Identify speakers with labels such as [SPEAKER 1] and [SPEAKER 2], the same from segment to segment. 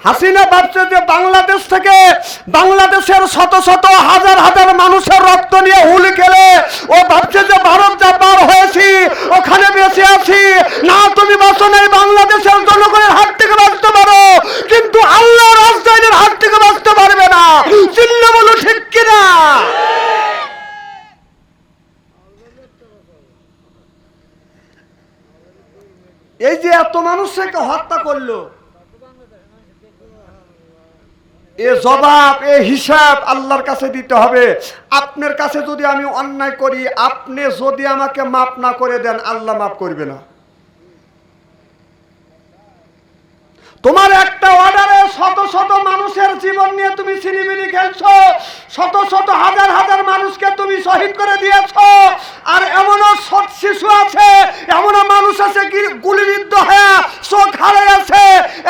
[SPEAKER 1] হাসিনা ভাবছে যে বাংলাদেশ থেকে, বাংলাদেশের শত শত হাজার হাজার মানুষের রক্ত নিয়ে হুলি খেলে ও ভাবছে যে ভারত যা পার হয়েছি ওখানে বেঁচে আছি। না, তুমি বাঁচো নাই, বাংলাদেশের জনগণের হাত থেকে বাঁচতে পারো, কিন্তু আল্লাহর রাজধানীর হাত থেকে বাঁচতে পারবে না। চিল্লা বলো ঠিক কিনা? এই যে এত মানুষকে হত্যা করলো, এ জবাব, এ হিসাব আল্লাহর কাছে দিতে হবে। আপনার কাছে যদি আমি অন্যায় করি, আপনি যদি আমাকে মাফ না করে দেন, আল্লাহ মাফ করবে না। তোমার একটা অর্ডারে শত শত মানুষের জীবন নিয়ে তুমি ছিনিমিনি খেলছো, শত শত হাজার হাজার মানুষকে তুমি শহীদ করে দিয়েছো। আর এমনও শিশু আছে, এমনও মানুষ আছে কি গুলিবিদ্ধ হয়ে চোখ হারিয়েছে,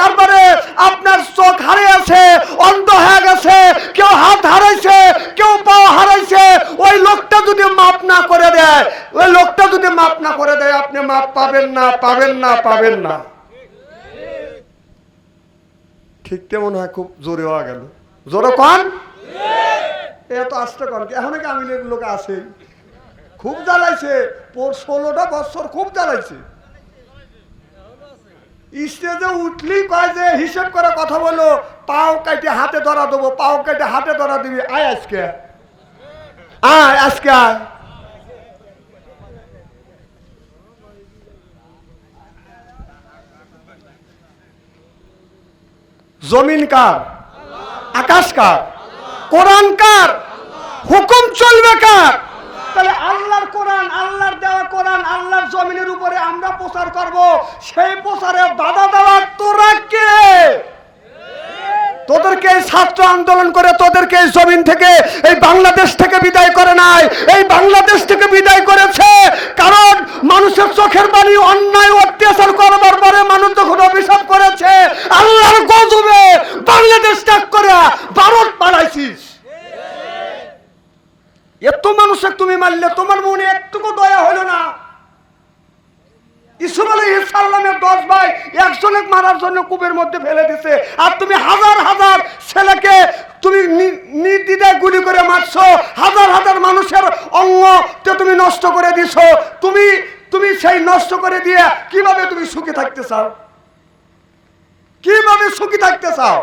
[SPEAKER 1] এরপরে আপনার চোখ হারিয়েছে, অন্ধ হয়ে গেছে, কেউ হাত হারাইছে, কেউ পাও হারাইছে। ওই লোকটা যদি মাপ না করে দেয়, ওই লোকটা যদি মাপ না করে দেয়, আপনি মাপ পাবেন না, পাবেন না, পাবেন না। ঠিক তেমন হয়, খুব জোরে হওয়া গেল, জোরে কন, এত আস্তে কন, এখন কি আমি লোক আছে, খুব জ্বালাইছে, 16টা বছর খুব জ্বালাইছে। স্টেজে উঠলেই কয় যে হিসেব করে কথা বলো, পাও কাটে হাতে ধরা দেবো, পাও কাটে হাতে ধরা দিবি, আয় আজকে, আয় আজকে, আয়। জমিন কার? আকাশ কার? কোরআন কার? হুকুম চলবে কার? তাহলে আল্লাহর কোরআন, আল্লাহর দেওয়া কোরআন আল্লাহর জমিনের উপরে আমরা প্রচার করব, সেই প্রচারে বাধা দেওয়া তোরা কে? তোদেরকে ছাত্র আন্দোলন করে তোদেরকে এই জমিন থেকে, এই বাংলাদেশ থেকে বিদায় করে নাই, এই বাংলাদেশ থেকে বিদায় করেছে কারণ মানুষের চোখের পানি অন্যায় অত্যাচার করবার পরে মানুষ যখন অভিশাপ করেছে, আল্লাহর গজবে বাংলাদেশ ত্যাগ করে ভারত পালাইছিস। এত মানুষকে তুমি মারলে, তোমার মনে একটুকু দয়া হলো না? ইসুফ আলাইহিস সালামের 10 ভাই একজনকে মারার জন্য কূপের মধ্যে ফেলে দিছে, আর তুমি হাজার হাজার ছেলেকে তুমি নির্দ্বিধায় গুলি করে মারছো, হাজার হাজার মানুষের অঙ্গকে তুমি নষ্ট করে দিছো। তুমি সেই নষ্ট করে দিয়ে কিভাবে তুমি সুখী থাকতে চাও? কিভাবে সুখী থাকতে চাও?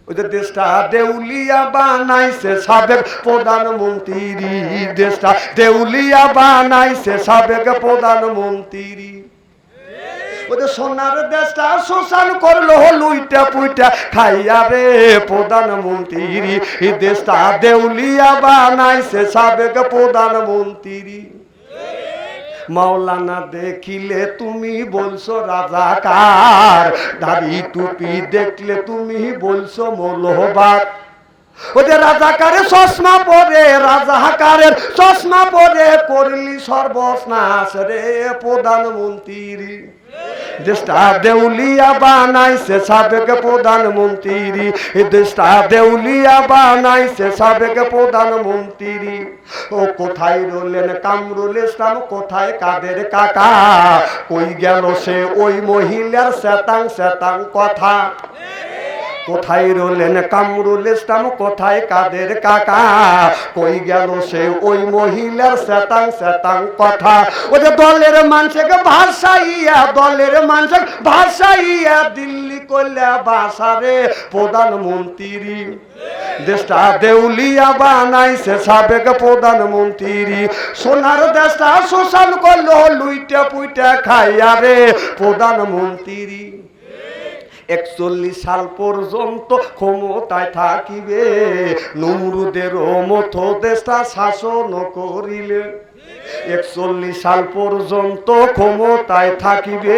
[SPEAKER 1] ওদের দেশটা দেউলিয়া বানাইছে সাবেক প্রধানমন্ত্রী, দেশটা দেউলিয়া বানাইছে সাবেক প্রধানমন্ত্রী। ওদের সোনার দেশটা শোষণ করলো লুইটা পুইটা খাইয়া রে প্রধানমন্ত্রী, দেশটা দেউলিয়া বানাইছে সাবেক প্রধানমন্ত্রী। মাওলানা দেখিলে তুমি বলছো রাজাকার, দাড়ি টুপি দেখলে তুমি বলছো মৌলবাদ। ওদের রাজাকারের চশমা পরে, রাজাকারের চশমা পরে করলি সর্বনাশ রে প্রধানমন্ত্রী। দেশটা দেউলিয়া বানাইছে সাবেক প্রধানমন্ত্রী, দেশটা দেউলিয়া বানাইছে সাবেক প্রধানমন্ত্রী। ও কোথায় রইলেন কামরুল ইসলাম, কোথায় কাদের কাকা, কই গেল সে ওই মহিলার শ্বেতাং শ্বেতাং কথা? কোথায় রইলেন কামরুল ইসলাম, কোথায় কাদের কাকা, কই গেল সে ওই মহিলার শ্বেতাং শ্বেতাং কথা? ও যে দলের মানুষকে ভাষাইয়া, দলের মানুষ ভাষাইয়া দিল্লি করলে বাসারে প্রধানমন্ত্রী। দেশটা দেউলিয়া বানাইছে সাবেক প্রধানমন্ত্রী, সোনার দেশটা শোষণ করলো লুইটা পুইটা খাইয়া রে প্রধানমন্ত্রী। 41 সাল পর্যন্ত ক্ষমতায় থাকিবে নমরুদের মতো দেশটা শাসন করিলে। 41 সাল পর্যন্ত ক্ষমতায় থাকিবে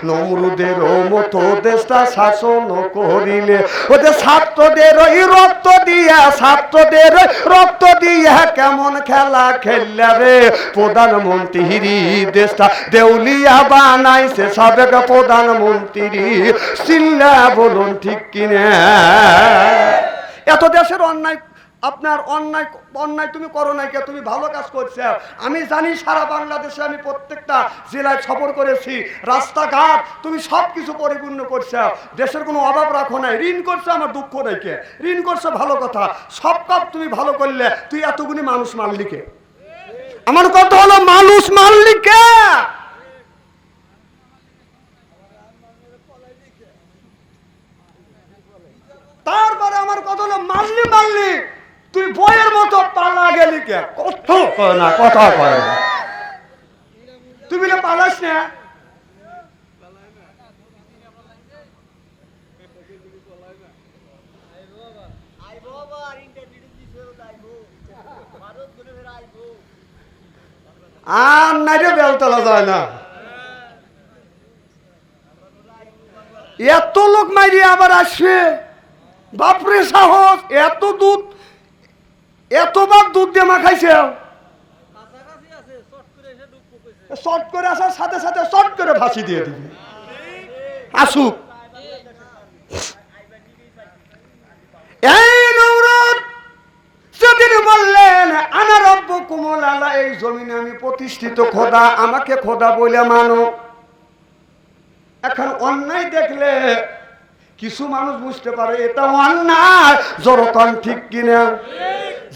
[SPEAKER 1] নমরুদের মতো দেশটা শাসন করিলে। ওদের ছাত্রদের ওই রক্ত দিয়া, ছাত্রদের রক্ত দিয়া কেমন খেলা খেললে রে প্রধানমন্ত্রী, দেশটা দেউলিয়া বানাইছে সাবেক প্রধানমন্ত্রী। চিল্লা বলুন ঠিক কিনা? এত দেশের অন্যায় আপনার অন্যায় অন্যায় তুমি করো নাই কে, তুমি ভালো কাজ করছো। আমি জানি সারা বাংলাদেশে আমি প্রত্যেকটা জেলায় সফর করেছি, রাস্তাঘাট তুমি সব কিছু পরিপূর্ণ করছো, দেশের কোনো অভাব রাখো নাই। ঋণ করছো, আমার দুঃখ নাই কে, ঋণ করছো ভালো কথা, সব কাজ তুমি ভালো করলে, তুই এতগুলি মানুষ মারলি কে? আমার কথা হলো মানুষ মারলি কে? তারপরে আমার কথা হলো মারলি মারলি, তুই বইয়ের মতো পালা গেলি কে? কথা কয় না, কথা কয় না, তুই বলে পালাস না। আর নাই রে, বেলতলা যায় না, এত লোক মাইরি আবার আসবে, বাপরে সাহস, এত দুধ, এতবার দুধ দিয়ে মাখাইছে, শর্ট করে আসার সাথে সাথে শর্ট করে ফাঁসি দিয়ে দিবে, আসুক। এই নমরুদ সেদিন বললেন আনা রব্বুকুমুল আলা, এই জমিনে আমি প্রতিষ্ঠিত খোদা, আমাকে খোদা বলে মানো। এখন অন্যায় দেখলে কিছু মানুষ বুঝতে পারে এটা অন্যায়, জোরকান ঠিক কিনা?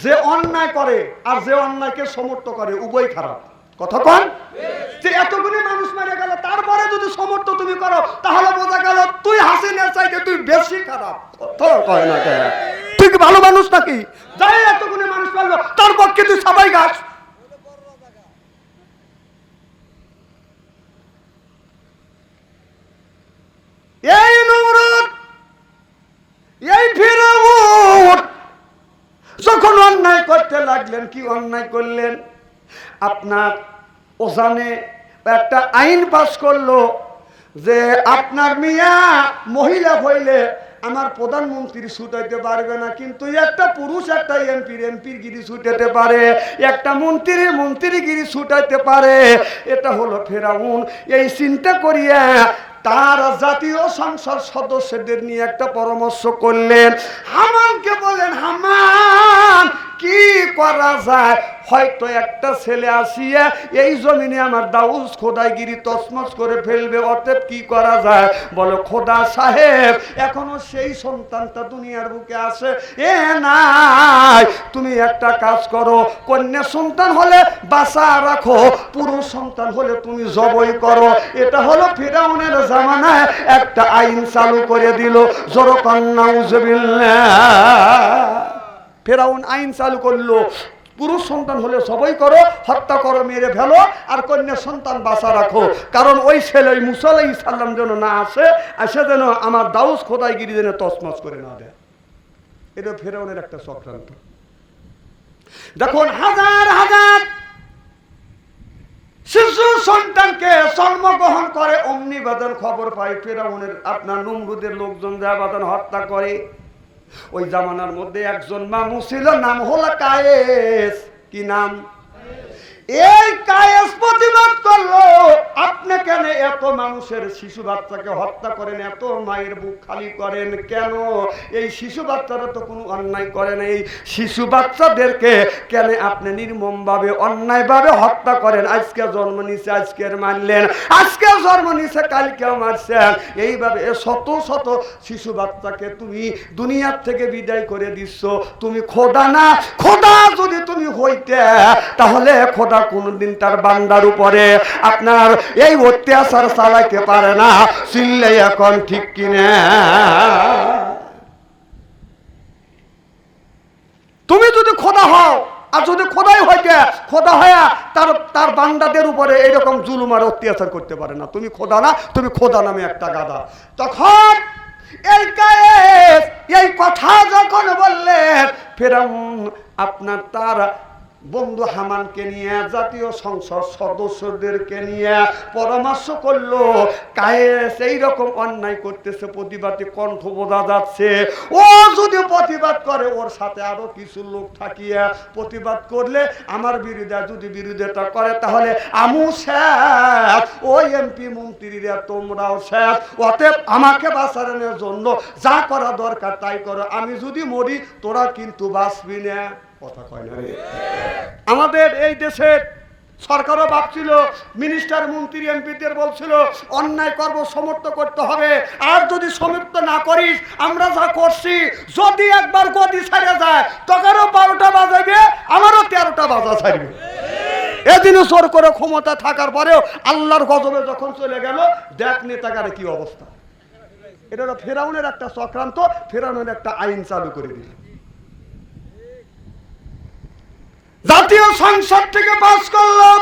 [SPEAKER 1] যে অন্যায় করে আর যে অন্যায়কে সমর্থন করে উভয় খারাপ, কথা কন। যে এতগুলি মানুষ মারা গেল, তারপরে যদি সমর্থন তুমি করো, তাহলে বোঝা গেল তুই হাসিনের চাইতে তুই বেশি খারাপ, কথা কয় না কেন? তুই কি ভালো মানুষ নাকি? যাই এতগুলি মানুষ মারলো, তার পক্ষে তুই সবাই গাছ। এই নমরুদ, এই ফিরআউন যখন অন্যায় করতে লাগলেন, কি অন্যায় করলেন? আপনার ওখানে একটা আইন পাস করলো যে আপনার মিয়া মহিলা হইলে আমার প্রধানমন্ত্রী ছুটাইতে পারবে না, কিন্তু একটা পুরুষ একটা এমপির গিরি ছুটাইতে পারে, একটা মন্ত্রীগিরি ছুটাইতে পারে। এটা হলো ফেরাউন। এই চিন্তা করিয়া তার জাতীয় সংসদ সদস্যদের নিয়ে একটা পরামর্শ করলেন। হামানকে বলেন, হামান কি করা যায়? হয়তো একটা ছেলে আসিয়া এই জমিনে আমার দাউস খোদাইগিরি তসমস করে ফেলবে, অতএব কি করা যায়? বলো খোদা সাহেব, এখনো সেই সন্তানটা দুনিয়ার বুকে আছে এ নাই, তুমি একটা কাজ করো, কন্যা সন্তান হলে বাঁচা রাখো, পুরুষ সন্তান হলে তুমি জবাই করো। এটা হলো ফিরআউনের জামানায় একটা আইন চালু করে দিল, জোরকান নাউজুবিল্লাহ। ফেরাউন আইন চালু করলো, পুরুষ সন্তান হলে সবাই করো, হত্যা করো, মেরে ফেলো, আর কন্যা সন্তান বাঁচা রাখো, কারণ ওই ছেলে ওই মুসা আলাইহিস সালাম যেন না আসে যেন আমার দাউস খোদাইগিরি যেন তছনছ করে না দেয়। এটা ফেরাউনের একটা চক্রান্ত। দেখুন হাজার হাজার শিশু সন্তানকে জন্মগ্রহণ করে, অমনি বাদন খবর পাই ফেরাউনের আপনার নমরুদের লোকজন যা বাদন হত্যা করে। ওই জামানার মধ্যে একজন মানুষ ছিল, নাম হলো কায়েস। কি নাম? এই কায়েস প্রতিবাদ করলো, আপনি কেন এত মানুষের শিশু বাচ্চাকে হত্যা করেন, এত মায়ের বুক খালি করেন কেন? এই শিশু বাচ্চারা তো কোনো অন্যায় করে না, এই শিশু বাচ্চাদেরকে কেন আপনি নির্মমভাবে অন্যায়ভাবে হত্যা করেন? আজকে জন্ম নিছে আজকের মারলেন, আজকে জন্ম নিছে কালকেও মারছেন, এইভাবে শত শত শিশু বাচ্চাকে তুমি দুনিয়ার থেকে বিদায় করে দিচ্ছ। তুমি খোদা না? খোদা যদি তুমি হইতে, তাহলে খোদা কোনদিন তার বান্দার উপরে আপনার এই অত্যাচার চালাইতে পারে না। চিল্লে এখন ঠিক কিনা? তুমি যদি খোদা হও, আর যদি খোদাই হইতে, খোদা হয়ে তার বান্দাদের উপরে এরকম জুলুম আর অত্যাচার করতে পারে না। তুমি খোদা না, তুমি খোদা নামে একটা গাধা। তখন এই কায়েস এই কথা যখন বললেন, ফেরাউন আপনার তার বন্ধু হামানকে নিয়ে জাতীয় সংসদ সদস্যদেরকে নিয়ে পরামর্শ করলো, কায়েস এইরকম অন্যায় করতেছে, প্রতিবাদী কণ্ঠ বোঝা যাচ্ছে, ও যদি প্রতিবাদ করে ওর সাথে আরো কিছু লোক থাকিয়া প্রতিবাদ করলে আমার বিরুদ্ধে যদি বিরোধিতা করে তাহলে আমু শেষ, ওই এমপি মন্ত্রীরা তোমরাও শেষ, অতএব আমাকে বাঁচানোর জন্য যা করা দরকার তাই করো, আমি যদি মরি তোরা কিন্তু বাঁচবি না। কথা কয় না রে? আমাদের এই দেশের সরকারও ভাবছিল, মিনিস্টার মন্ত্রী এমপিদের বলছিল অন্যায় কর্ম সমর্থ করতে হবে, আর যদি সমর্থ না করিস আমরা যা করছি যদি একবার গদি ছেড়ে যায় তোকেরও 12টা বাজাবে, আমারও 13টা বাজা ছাড়বে। এদিনও জোর করে ক্ষমতা থাকার পরেও আল্লাহর গজবে যখন চলে গেল, দেখ নেতাকারে কি অবস্থা। এটা হলো ফেরাউনের একটা চক্রান্ত, ফেরাউনের একটা আইন চালু করে দিল। জাতীয় সংসদ থেকে পাস করলাম,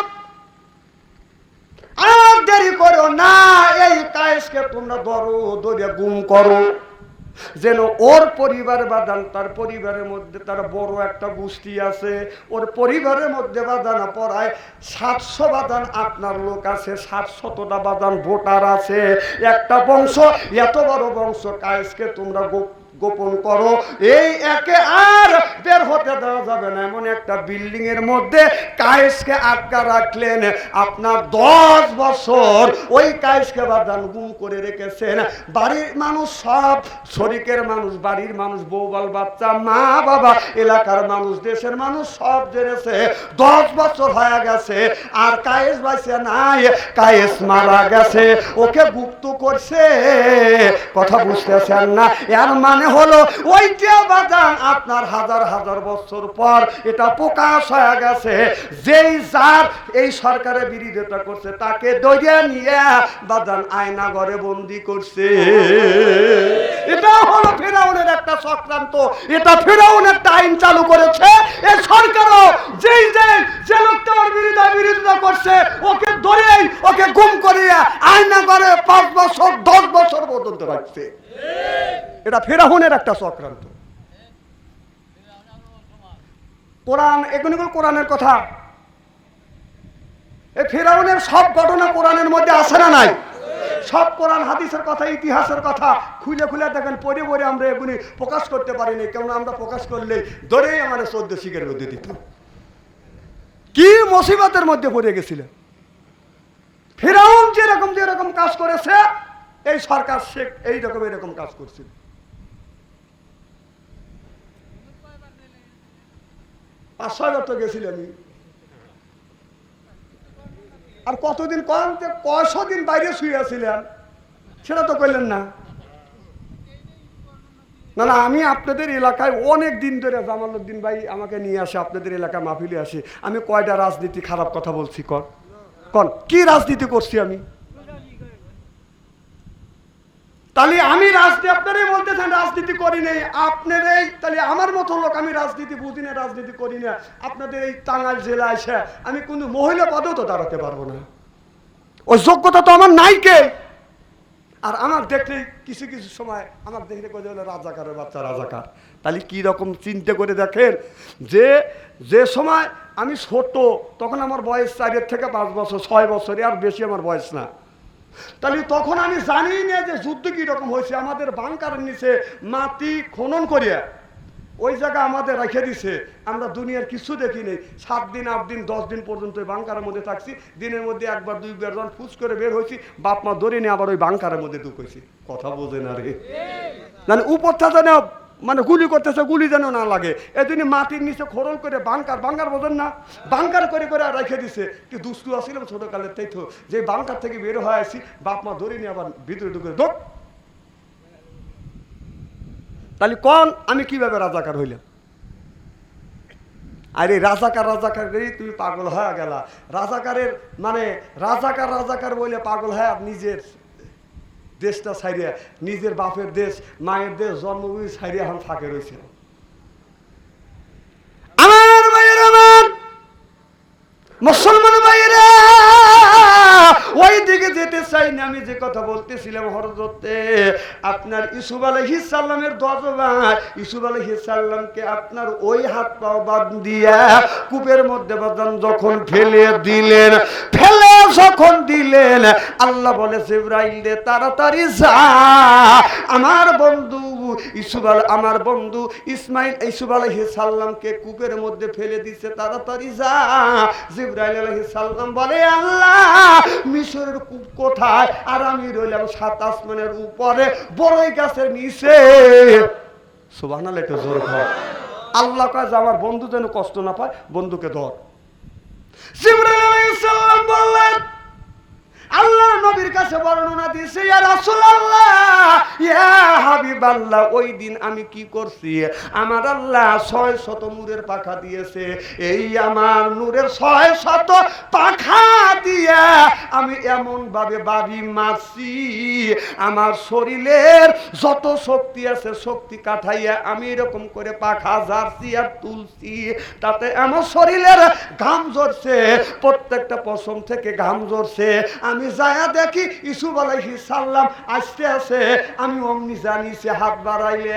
[SPEAKER 1] আর দেরি করো না, এই কায়েসকে তোমরা ধরো, ধরে গুম করো, যেন ওর পরিবার বাদান, তার পরিবারের মধ্যে তার বড় একটা গোষ্ঠী আছে, ওর পরিবারের মধ্যে বাদানা পড়ায় 700 বাদান আপনার লোক আছে, 700টা বাদান ভোটার আছে, একটা বংশ, এত বড় বংশ কায়েসকে তোমরা গোপন করো, এই একে আর বের হতে দেওয়া যাবে না। এমন একটা বিল্ডিং এর মধ্যে কায়েসকে আটকা রাখলেন, আপনার 10 বছর ওই কায়েসকে বাদান গুম করে রেখেছেন। বাড়ির মানুষ সব, শরিকের মানুষ, বাড়ির মানুষ, বউবাল বাচ্চা, মা বাবা, এলাকার মানুষ, দেশের মানুষ সব জেনেছে 10 বছর হয়ে গেছে, আর কায়েস বাইসে নাই, কায়েস মারা গেছে, ওকে গুপ্ত করছে। কথা বুঝতেছেন না? এর মানে হলো ওইটা বাদান আপনার হাজার হাজার বছর পর এটা প্রকাশ হয়ে গেছে, যেই যার এই সরকারের বিরোধিতা করছে তাকে ধরে নিয়ে বাদান আয়না ঘরে বন্দি করছে। এটা হলো ফেরাউনের একটা চক্রান্ত, এটা ফেরাউন একটা আইন চালু করেছে। এই সরকারও যেই যে লোকটা ওর বিরোধিতা করছে ওকে ধরে ওকে গুম করিয়া আয়না ঘরে 5 বছর 10 বছর পর্যন্ত রাখছে। এটা ফেরাউনের একটা চক্রান্ত। কোরআন, এগুলো কোরআনের কথা, এই ফেরাউনের সব ঘটনা কোরআনের মধ্যে আছে না নাই? সব কোরআন হাদিসের কথা, ইতিহাসের কথা খুলে খুলে দেখেন, পড়ে পড়ে আমরা এগুলি প্রকাশ করতে পারিনি, কেন আমরা প্রকাশ করলে ধরেই আমাদের 14 শিখের মধ্যে দিত। কি মুসিবতের মধ্যে পড়ে গেছিলেন। ফেরাউন যেরকম কাজ করেছে, এই সরকার শেখ এইরকম কাজ করছিল। তো গেছিলাম আমি, আর কতদিন কয়শো দিন বাইরে শুয়ে ছিলেন সেটা তো করলেন না। না না, আমি আপনাদের এলাকায় অনেক দিন ধরে, জামালউদ্দিন ভাই আমাকে নিয়ে আসে আপনাদের এলাকায় মাহফিলে আসে, আমি কয়টা রাজনীতি খারাপ কথা বলছি? কন কি রাজনীতি করছি আমি? তাহলে আমি রাজনীতি, আপনারাই বলতেছেন রাজনীতি করি নাই, আপনারাই তাহলে আমার মতো লোক, আমি রাজনীতি বুঝি না, রাজনীতি করি না, আপনাদের এই টাঙ্গাইল জেলা এসে আমি কোনো মহিলা পদেও তো দাঁড়াতে পারবো না, ওই যোগ্যতা তো আমার নাই। কে? আর আমার দেখলে কিছু কিছু সময় আমার দেখলে কোথাও হলো রাজাকারের বাচ্চা, রাজাকার। তাহলে কি রকম চিন্তা করে দেখেন, যে সময় আমি ছোট তখন আমার বয়স 4 থেকে 5 বছর, 6 বছর, আর বেশি আমার বয়স না। তাহলে তখন আমি জানি না যে যুদ্ধ কিরকম হয়েছে। আমাদের বাংকারের নিচে মাটি খনন করিয়া ওই জায়গা আমাদের রেখে দিছে, আমরা দুনিয়ার কিছু দেখি নেই। 7 দিন 8 দিন 10 দিন পর্যন্ত ওই বাংকারের মধ্যে থাকছি, দিনের মধ্যে একবার 2বার যখন ফুস করে বের হয়েছি, বাপ মা ধরে নিয়ে আবার ওই বাংকারের মধ্যে ঢুকেছি। কথা বোঝে না রে, মানে উপরটা যেন মানে গুলি করতেছে, গুলি যেন না লাগে, এজন্য মাটির নিচে খোরল করে বাংকার বোঝেন না, বাংকার করে করে রেখে দিছে। কি দুষ্টু আসছিলাম ছোটকালের, তাই তো যে বাংকার থেকে বের হয়ে আসি, বাপ মা ধরে নিয়ে আবার ভিতরে ঢুকে ঢোক। তাহলে কন আমি কিভাবে রাজাকার হইলাম? আরে রাজাকার তুমি পাগল হয়ে গেলা। রাজাকারের মানে রাজাকার বলে পাগল হয়ে নিজের দেশটা ছাইরিয়া, নিজের বাপের দেশ, মায়ের দেশ, জন্মভূমি ছাইরিয়া এখন ফাঁকে রয়েছে। আমার ভাইয়ের, আমার মুসলমান ভাইয়েরা, ওই দিকে দিকে যেতে চাই না, আমি যে কথা বলতেছিলাম হযরতে আপনার ইউসুফ আলাইহিস সালামের দজবান ইউসুফ আলাইহিস সালামকে আপনার ওই হাত পাও বাঁধ দিয়া কূপের মধ্যে বাঁধান যখন ফেলে যখন দিলেন, আল্লাহ বলে জিবরাইল রে তাড়াতাড়ি যা, আমার বন্ধু আমার বন্ধু ইসমাইল ইউসুফ আলাইহিস সালামকে কূপের মধ্যে ফেলে দিছে, তাড়াতাড়ি যা। জিবরাইল আলাইহিস সালাম বলে আল্লাহ মিশরের কূপ কোথায়? আর আমি রইলাম 7 আসমানের উপরে বড়ই গাছের নিচে। সুবহানাল্লাহ, একটু জোরে কর। আল্লাহ কয় যে আমার বন্ধু যেন কষ্ট না পায়, বন্ধুকে ধর। জিবরাইল আলাইহিস সালাম বললেন, আল্লাহর নবীর কাছে বর্ণনা দিয়েছে, ইয়া রাসূলুল্লাহ ইয়া হাবিবাল্লাহ, ওই দিন আমি কি করছি, আমার আল্লাহ 600 নূরের পাখা দিয়েছে, এই আমার নূরের 600 পাখা দিয়া আমি এমন ভাবে বাড়ি মারছি, আমার শরীরের যত শক্তি আছে শক্তি কাটাইয়া আমি এরকম করে পাখা ঝাড়ছি আর তুলছি, তাতে আমার শরীরের ঘাম ঝরছে, প্রত্যেকটা পশম থেকে ঘাম ঝরছে। আমি যায়া দেখি ইউসুফ আলাইহিস সালাম আসতে আছে, আমি অমনি জানিছে হাত বাড়াইলে।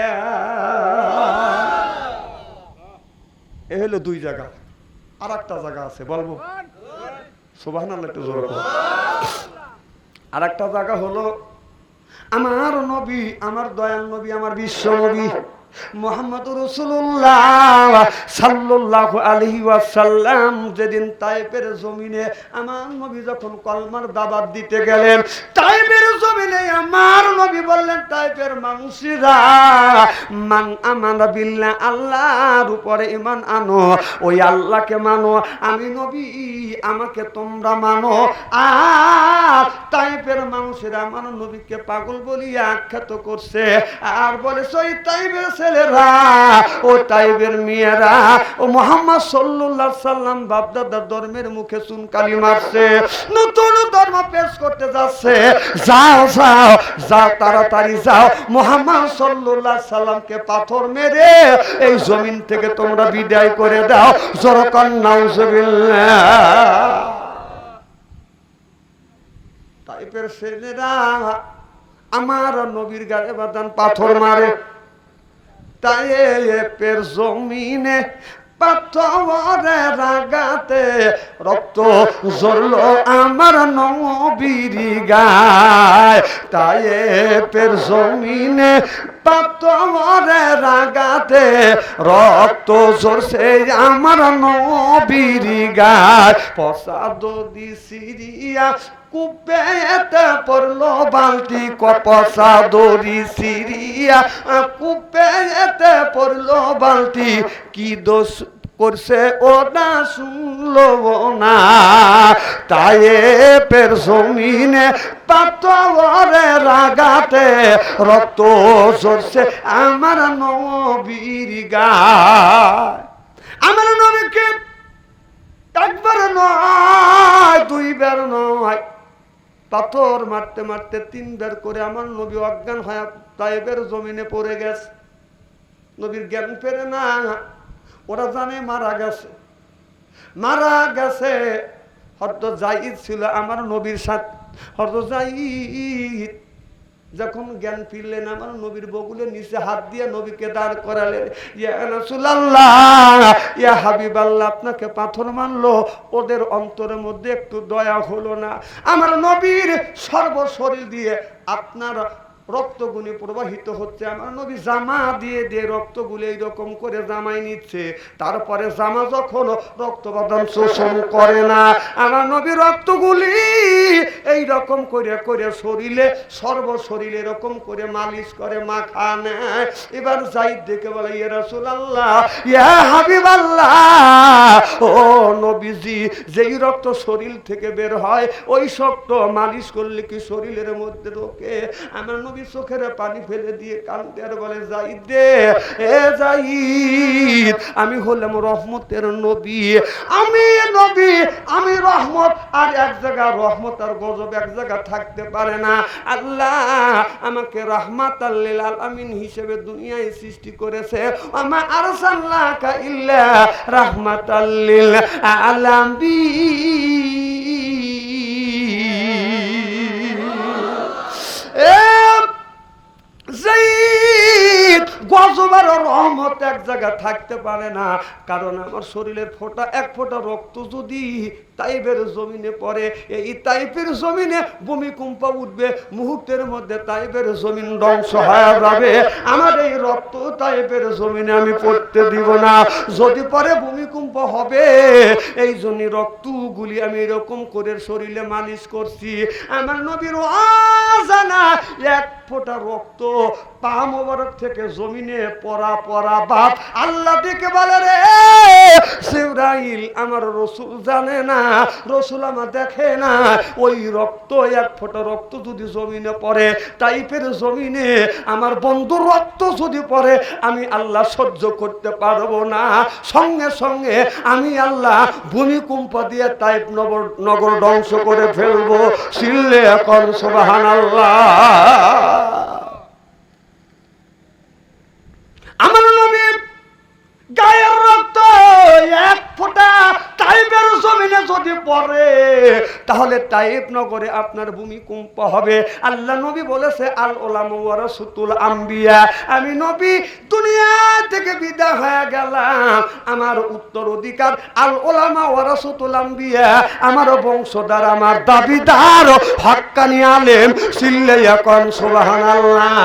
[SPEAKER 1] এ হলো 2 জায়গা। আর একটা জায়গা আছে, বলবো? সুবহানাল্লাহ, একটু জোরে বলো। আর একটা জায়গা হলো আমার নবী, আমার দয়াল নবী, আমার বিশ্ব নবী মুহাম্মদুর রাসূলুল্লাহ সাল্লাল্লাহু আলাইহি ওয়াসাল্লাম যেদিন তায়েফের জমিনে আমার নবী যখন কলমার দাওয়াত দিতে গেলেন, তায়েফের জমিনে আমার নবী বললেন, তায়েফের মানুষেরা মান আমানা বিল্লাহ, আল্লাহর উপরে ঈমান আনো, ওই আল্লাহকে মানো, আমি নবী আমাকে তোমরা মানো। আর তায়েফের মানুষেরা আমার নবীকে পাগল বলিয়া আখ্যাত করছে, আর বলেছে ওই তায়েফের ছেলেরা, ও তাইবের মেয়েরা, ও মুহাম্মদ সাল্লাল্লাহু আলাইহি সাল্লাম বাপদাদার ধর্মের মুখে চুনকালি মারছে, নতুন ধর্ম পেশ করতে যাচ্ছে, যাও যাও যাও, তাড়াতাড়ি যাও, মুহাম্মদ সাল্লাল্লাহু আলাইহি সাল্লামকে পাথর মেরে এই জমিন থেকে তোমরা বিদায় করে দাও। জোরকান নাউজুবিল্লাহ। তাইবের ছেলেরা আমার নবীর গায়ে বাদান পাথর মারে, তায়েফের জমিনে পাথরের আঘাতে রক্ত ঝরলো আমার নবীর গায়, তায়েফের জমিনে পাথরের আঘাতে রক্ত ঝরছে আমার নবীর গায়। পসাদ দি সিরিয়া কুপেতে পড়লো বালতি, কপসা দড়ি সিরিয়া কুপেতে পড়লো বালতি, কি দোষ করছে ও না শুনলো না, তায়েফের জমিনে পাথরের আঘাতে রক্ত ঝরছে আমার নবীর গায়। আমার নবীকে একবার নয়, 2 বার নয়, পাথর মারতে মারতে 3 বার করে আমার নবী অজ্ঞান হয়ে তায়েফের জমিনে পড়ে গেছে। নবীর জ্ঞান ফেরে না, ওরা জানে মারা গেছে। হযরত যায়েদ ছিল আমার নবীর সাথে, হযরত যায়েদ যখন জ্ঞান ফিরলেন আমার নবীর বগুলের নিচে হাত দিয়ে নবীকে দাঁড় করালেন, ইয়া রাসূলুল্লাহ ইয়া হাবিবাল্লাহ, আপনাকে পাথর মারলো, ওদের অন্তরের মধ্যে একটু দয়া হলো না? আমার নবীর সর্বশরীর দিয়ে আপনার রক্তগুলি প্রবাহিত হচ্ছে, আমার নবী জামা দিয়ে দিয়ে রক্তগুলি এইরকম করে জামাই নিচ্ছে, তারপরে জামা যখন রক্তবাদান শোষণ করে না, আমার নবী রক্তগুলি এইরকম করে করে শরীরে সর্বশরীরে এরকম করে মালিশ করে মাখা নেয়। এবার যায়েদ দেখে বলে, ইয়া রাসূলুল্লাহ ইয়া হাবিবাল্লাহ, ও নবীজি, যেই রক্ত শরীর থেকে বের হয় ওই রক্ত মালিশ করলে কি শরীরের মধ্যে ঢোকে? আমার নবী চোখের পানি ফেলে দিয়ে কাঁদতে আর বলে, যায়েদ রে, এ যায়েদ, আমি হলাম রহমতের নবী, আমি নবী, আমি রহমত, আর এক জায়গা রহমত আর গজব এক জায়গা থাকতে পারে না। আল্লাহ আমাকে রাহমাতাল লিল আলামিন হিসেবে দুনিয়ায় সৃষ্টি করেছে, আমা আরসালনাকা ইল্লা রাহমাতাল লিল আলামিন। রহমত এক জায়গায় থাকতে পারে না, কারণ আমার শরীরের এক ফোঁটা রক্ত যদি তাইফের জমিনে পড়ে, এই তাইফের জমিনে ভূমিকম্প উঠবে, মুহূর্তের মধ্যে তাইফের জমিন ধ্বংস হয়ে যাবে। আমার এই রক্ত তাইফের জমিনে আমি পড়তে দিব না। যদি পরে ভূমিকম্প হবে, এই জন্য রক্তগুলি আমি এরকম করে শরীরে মালিশ করছি। আমার নবীর অজানা এক ফোঁটা রক্ত পা মোবারক থেকে জমিনে পড়া বাপ আল্লাহ ডেকে বলে, রে জিবরাইল, আমার রসুল জানে না, রসুল আমার দেখে না, ওই রক্ত এক ফোঁটা রক্ত যদি জমিনে পড়ে, তাইফের জমিনে আমার বন্ধুর রক্ত যদি পড়ে, আমি আল্লাহ সহ্য করতে পারবো না। সঙ্গে সঙ্গে আমি আল্লাহ ভূমিকম্প দিয়ে তাইফ নগর ধ্বংস করে ফেলবো। চিল্লে এখন সুবহানাল্লাহ। আমার নবীর গায়ের রক্ত এক ফোঁটা তাইফের জমিনে যদি পড়ে, তাহলে তাইফ নগরে আপনার ভূমিকম্প হবে। আল্লাহ নবী বলেছে, আল উলামা ওয়ারাসাতুল আম্বিয়া, আমি নবী দুনিয়া থেকে বিদায় হয়ে গেলাম, আমার উত্তরাধিকার আল উলামা ওয়ারাসাতুল আম্বিয়া, আমার বংশধর, আমার দাবিদার হক্কানি আলেম। চিল্লাইয়া কোন সুবহানাল্লাহ।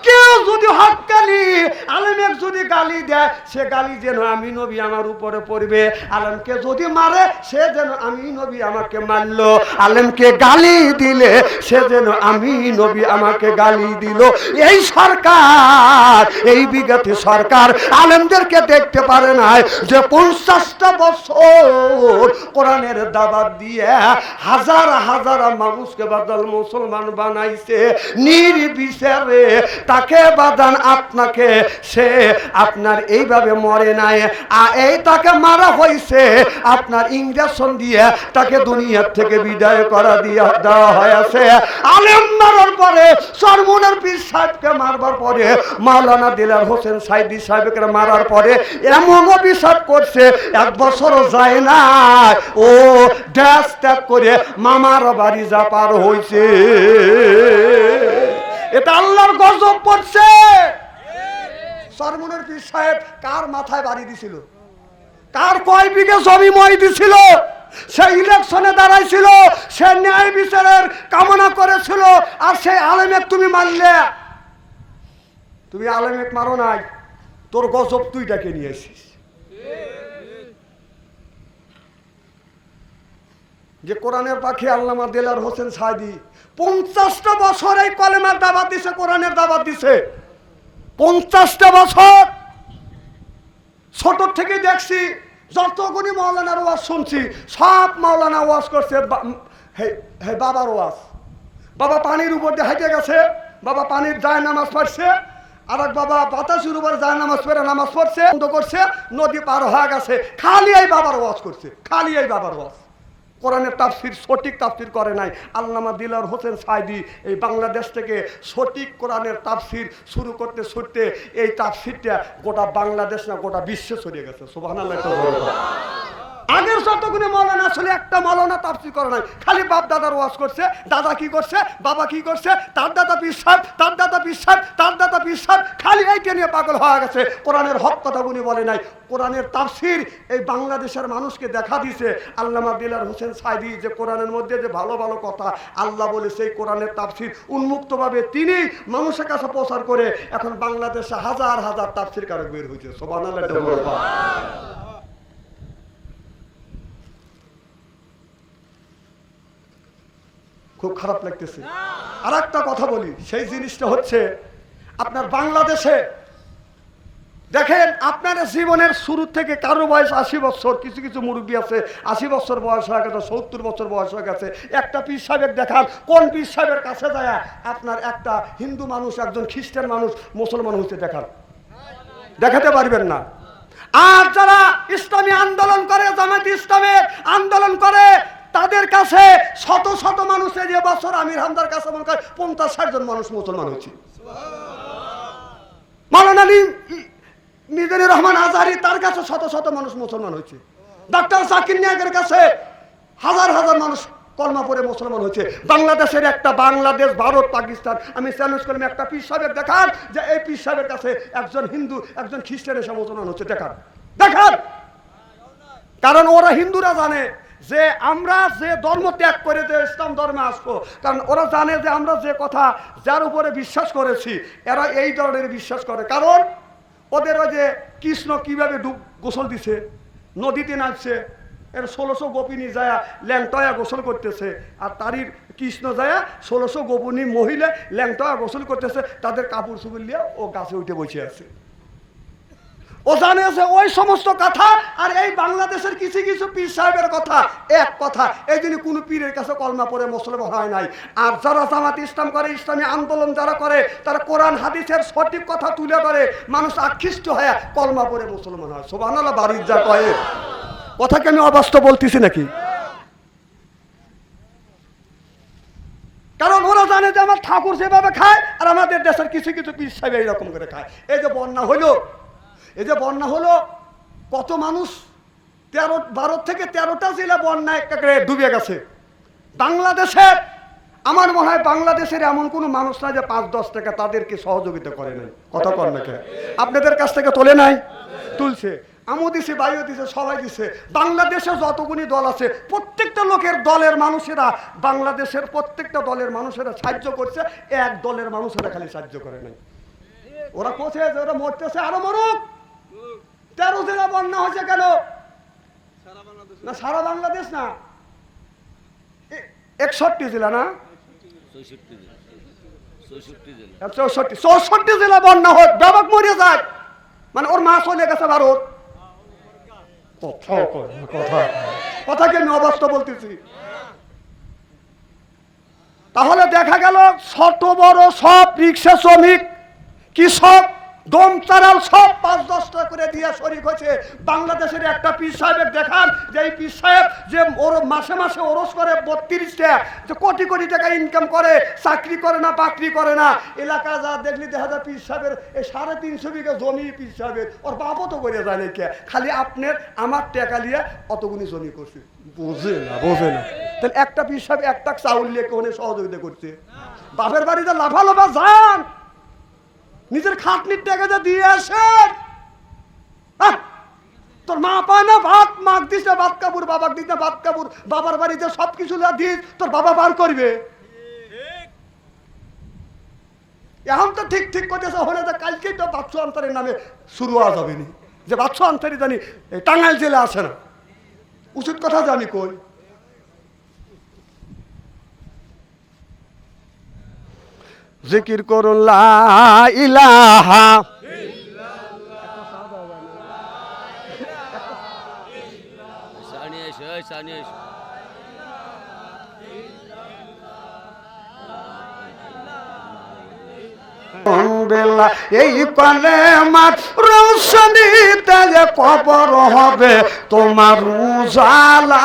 [SPEAKER 1] কেউ যদি হক্কানি আলেমের যদি গালি দেয়, সে গালি যেন আমি নবী আমার উপরে পড়বে। আলেমকে যদি মারে, সে যেন আমি নবী আমাকে মারলো। আলেমকে গালি দিলে সে যেন আমি নবী আমাকে গালি দিল। এই সরকার, এই বিগত সরকার আলেমদেরকে দেখতে পারে না যে 50টা বছর কোরআনের দাওয়াত দিয়ে হাজার হাজার মানুষকে বাদল মুসলমান বানাইছে, নির্বিচারে তাকে বাদান আপনাকে, সে আপনার এইভাবে মরে নাই, এই তাকে মারা হয়েছে আপনার ইঞ্জেকশন দিয়ে, তাকে দুনিয়ার থেকে বিদায় করা দিয়ে দেওয়া হয়েছে। আলেম মারার পরে, চরমুনার পীর সাহেবকে মারবার পরে, মাওলানা দিলার হোসেন সাইদি সাহেবকে মারার পরে এমন অভিশাপ করছে, 1 বছরও যায় না ও দেশ ত্যাগ করে মামার বাড়ি যা পার হয়েছে। এটা আল্লাহর গজব পড়ছে। চরমুনার পীর সাহেব কার মাথায় বাড়ি দিছিল? কার কয় বিঘে জমি মই দিছিল? সে ইলেকশনে দাঁড়াইছিল, সে ন্যায় বিচারের কামনা করেছিল, আর সেই আলেমেক তুমি মারলে। তুমি আলেমেক মারো নাই, তোর গজব তুই ডাকে নিয়ে আসিস। যে কোরআনের পাখি আল্লামা দেলার হোসেন সাইদি 50টা বছর এই কলেমার দাওয়াত দিছে, কোরআনের দাওয়াত দিছে। 50টা বছর ছোট থেকে দেখছি, যতগুলি মাওলানার ওয়াজ শুনছি, সব মাওলানা ওয়াজ করছে বাবার ওয়াজ। বাবা পানির উপর দিয়ে হেঁটে গেছে, বাবা পানির যায় নামাজ পড়ছে, আর এক বাবা বাতাসের উপর যায় নামাজ পড়ে নামাজ পড়ছে, বন্ধ করছে, নদী পার হয়ে গেছে। খালি এই বাবার ওয়াজ করছে, খালি এই বাবার ওয়াজ। কোরআনের তাফসির সঠিক তাফসির করে নাই। আল্লামা দিলার হোসেন সাইদি এই বাংলাদেশ থেকে সঠিক কোরআনের তাফসির শুরু করতে ছুটতে এই তাফসিরটা গোটা বাংলাদেশ না গোটা বিশ্বে ছড়িয়ে গেছে। সুবহানাল্লাহ। আগের যতগুলো মাওলানা আসলে একটা মাওলানা তাফসির করে নাই, খালি বাপ দাদার ওয়াজ করছে। দাদা কি করছে, বাবা কি করছে, তার দাদা পীর সাহেব, তার দাদা পীর সাহেব, তার দাদা পীর সাহেব, খালি এইটা নিয়ে পাগল হয়ে গেছে। কোরআনের হক কথাগুলি বলে নাই। কোরআনের তাফসির এই বাংলাদেশের মানুষকে দেখা দিছে আল্লামা দিলার হোসেন সাইদি, যে কোরআনের মধ্যে যে ভালো ভালো কথা আল্লাহ বলে, সেই কোরআনের তাফসির উন্মুক্তভাবে তিনি মানুষের কাছে প্রচার করে এখন বাংলাদেশে হাজার হাজার তাফসির কারক বের হয়েছে। সুবহানাল্লাহ। খুব খারাপ লাগতেছে। আর একটা কথা বলি, সেই জিনিসটা হচ্ছে আপনার বাংলাদেশে দেখেন, আপনার জীবনের শুরু থেকে কারো বয়স 80 বছর, কিছু কিছু মুরব্বী আছে 80 বছর বয়স হয়ে গেছে, 70 বছর বয়স হয়ে গেছে। একটা পীর সাহেবের দেখান, কোন পীর সাহেবের কাছে যায় আপনার একটা হিন্দু মানুষ, একজন খ্রিস্টান মানুষ মুসলমান হইতে দেখান, দেখাতে পারবেন না। আর যারা ইসলামী আন্দোলন করে, জামায়াত ইসলামের আন্দোলন করে, তাদের কাছে শত শত মানুষের যে বছর আমির হামদার কাছে মনে হয় 50-60 জন মানুষ মুসলমান হয়েছে। মাওলানা মিজানুর রহমান আজহারি, তার কাছে শত শত মানুষ মুসলমান হয়েছে। ডাক্তার জাকির নায়েকের কাছে হাজার হাজার মানুষ কলমা পড়ে মুসলমান হচ্ছে। বাংলাদেশের একটা বাংলাদেশ, ভারত, পাকিস্তান, আমি চ্যালেঞ্জ করলাম একটা পীর সাহেব দেখান যে এই পীর সাহেবের কাছে একজন হিন্দু একজন খ্রিস্টান এসে মুসলমান হচ্ছে, দেখান দেখান। কারণ ওরা হিন্দুরা জানে যে আমরা যে ধর্ম ত্যাগ করে যে ইসলাম ধর্মে আসবো, কারণ ওরা জানে যে আমরা যে কথা যার উপরে বিশ্বাস করেছি এরা এই ধরনের বিশ্বাস করে। কারণ ওদের ওই যে কৃষ্ণ কিভাবে গোসল দিছে, নদীতে নাচছে, এর 1600 গোপিনী যায় ল্যাংটয়া গোসল করতেছে, আর তারির কৃষ্ণ যায় 1600 গোপিনী মহিলা ল্যাংটয়া গোসল করতেছে, তাদের কাপড় চুপড় নিয়ে ও গাছে উঠে বসে আছে। ও জানে যে ওই সমস্ত কথা আর এই বাংলাদেশের কিছু কিছু পীর সাহেবের কথা এক কথা। এই জন্য কোনো পীরের কাছে কলমা পড়ে মুসলমান হয় নাই। আর যারা জামাত ইসলাম করে, ইসলামী আন্দোলন যারা করে, তারা কোরআন হাদিসের সঠিক কথা তুলে ধরে, মানুষ আকৃষ্ট হয়ে কলমা পড়ে মুসলমান হয়। সুবহানাল্লাহ, বাড়ির যা কয়ে কথা কি আমি অবাস্তব বলতেছি নাকি? কারণ ওরা জানে যে আমার ঠাকুর যেভাবে খায় আর আমাদের দেশের কিছু কিছু পীর সাহেব এইরকম করে খায়। এই যে বন্যা হইলো, এই যে বন্যা হলো, কত মানুষ 12 থেকে 13টা জেলা বন্যা একেবারে ডুবে গেছে। বাংলাদেশের আমার মনে হয় বাংলাদেশের এমন কোনো মানুষ নাই যে 5-10 টাকা তাদেরকে সহযোগিতা করে নাই। কথা কর না কে? আপনাদের কাছ থেকে তোলে নাই? তুলছে, আমও দিছে, বাইও দিছে, সবাই দিছে। বাংলাদেশে যতগুলি দল আছে প্রত্যেকটা লোকের দলের মানুষেরা, বাংলাদেশের প্রত্যেকটা দলের মানুষেরা সাহায্য করছে, এক দলের মানুষেরা খালি সাহায্য করে নাই। ওরা কোথায় যে ওরা মরতেছে, আরো মরুক। 13 জেলা বন্যা হয়েছে কেন? না সারা বাংলাদেশ না, 61 জেলা না 64 জেলা বন্যা হোক, ব্যাপক মরে যায়, মানে ওর মা চলে গেছে ভারত। কথা কি আমি অবাস্তব বলতেছি? তাহলে দেখা গেল ছোট বড় সব রিক্সা শ্রমিক, কৃষক, দম চারাল সব 5-10 টাকা করে দিয়ে শরীক হয়েছে। বাংলাদেশের একটা পীর সাহেবের দেখান যে এই পীর সাহেব যে ওর মাসে মাসে ওরস করে 32 টাকা, যে কোটি কোটি টাকা ইনকাম করে, চাকরি করে না, বাকরি করে না। এলাকা যা দেখলি দেখা যায় পীর সাহেবের এই 350 বিঘা জমি পীর সাহেবের, ওর বাপও তো করে যায় নাকি, খালি আপনার আমার টাকা নিয়ে অতগুনি জমি করছে। বোঝে না, বোঝে না। তাহলে একটা পীর সাহেব একটা চাউল নিয়ে কোনে সহযোগিতা করছে? বাপের বাড়িতে লাফালাফা যান, নিজের খাটনির টাকা দিয়ে আসেন। তোর মা পায় না ভাত, মাক দিস না ভাত কাপড়, বাবাকে দিস না ভাত কাপড়, বাবার বাড়িতে সবকিছু দিস, তোর বাবা বার করবে। এখন তো ঠিক ঠিক করতেছে, হলে তো কালকেই তো বাচ্চু আনসারের নামে শুরু হওয়া যাবে নি, যে বাচ্চু আনসারি জানি টাঙ্গাইল জেলে আসে না। উচিত কথা জানি কই। জিকির করুন লা ইলাহা এই কালেমার রৌশনীতে যে কবর হবে তোমার উজালা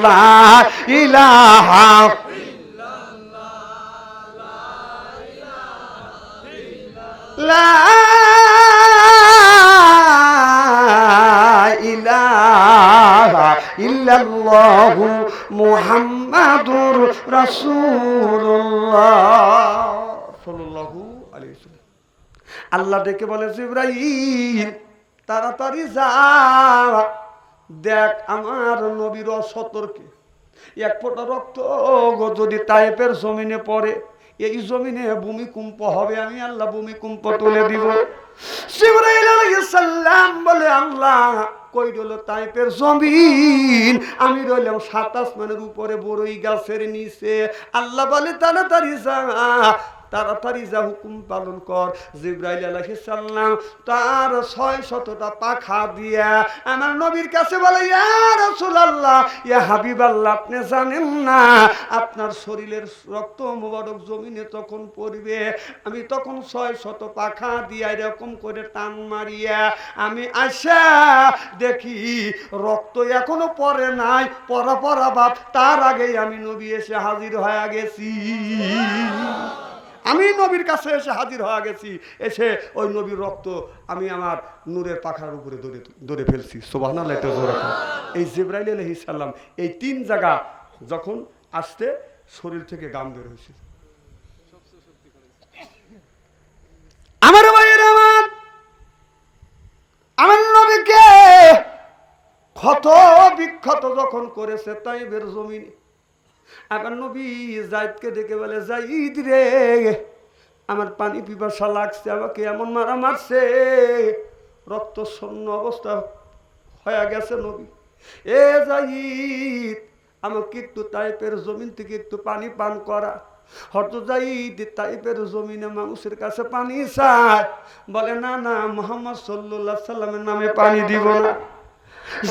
[SPEAKER 1] লা ইলাহা লা ইলাহা ইল্লাল্লাহু মুহাম্মাদুর রাসূলুল্লাহ সাল্লাল্লাহু আলাইহি ওয়াসাল্লাম। আল্লাহ ডেকে বলে, জিবরাইল তাড়াতাড়ি যা, দেখ আমার নবীর সতর্কে এক ফোঁটা রক্ত যদি তায়েফের জমিনে পড়ে, এই জমিনে ভূমিকম্প হবে, আমি আল্লাহ ভূমিকম্প তুলে দিব। জিবরাইল আলাইহিস সালাম বলে, আল্লাহ কই রইল তায়েফের জমিন? আমি রইলাম 7 আসমানের উপরে বড়ই গাছের নিচে। আল্লাহ বলে, তাড়াতাড়ি যা, তাড়াতাড়ি যা, হুকুম পালন কর। জিবরাইল আলাইহিস সালাম তার 600টা পাখা দিয়া আমার নবীর কাছে বলে, ইয়া রাসূলুল্লাহ, ইয়া হাবিবাল্লাহ, আপনি জানেন না আপনার শরীরের রক্ত মোবারক জমিনে তখন পড়বে, আমি তখন 600 পাখা দিয়া এরকম করে টান মারিয়া আমি আসা দেখি রক্ত এখনো পড়ে নাই, পড়া পড়া ভাব, তার আগেই আমি নবী এসে হাজির হয়ে গেছি। আমি নবীর কাছে এসে হাজির হয়ে গেছি, এসে ওই নবীর রক্ত আমি আমার নূরের পাখার উপরে ধরে ফেলছি। সুবহানাল্লাহ। এই জিবরাইল আলাইহিস সালাম এই 3 জায়গা যখন আসতে শরীর থেকে গাম বের হয়েছে। আমার ভাইয়ের আমার নবীকে ক্ষত বিক্ষত যখন করেছে তাইবের জমিনে, আমার নবী যাইদকে ডেকে বলে, যাইদ রে আমার পানি পিপাসা লাগছে, আমাকে এমন মারা মারছে, রক্ত শূন্য অবস্থা হয়ে গেছে নবী। এ যাইদ আমাকে একটু তাইপের জমিন থেকে একটু পানি পান করা। হয়তো যাইদ তাইপের জমিনে মানুষের কাছে পানি চায়, বলে না না মুহাম্মদ সাল্লাল্লাহু আলাইহি সাল্লামের নামে পানি দিব না।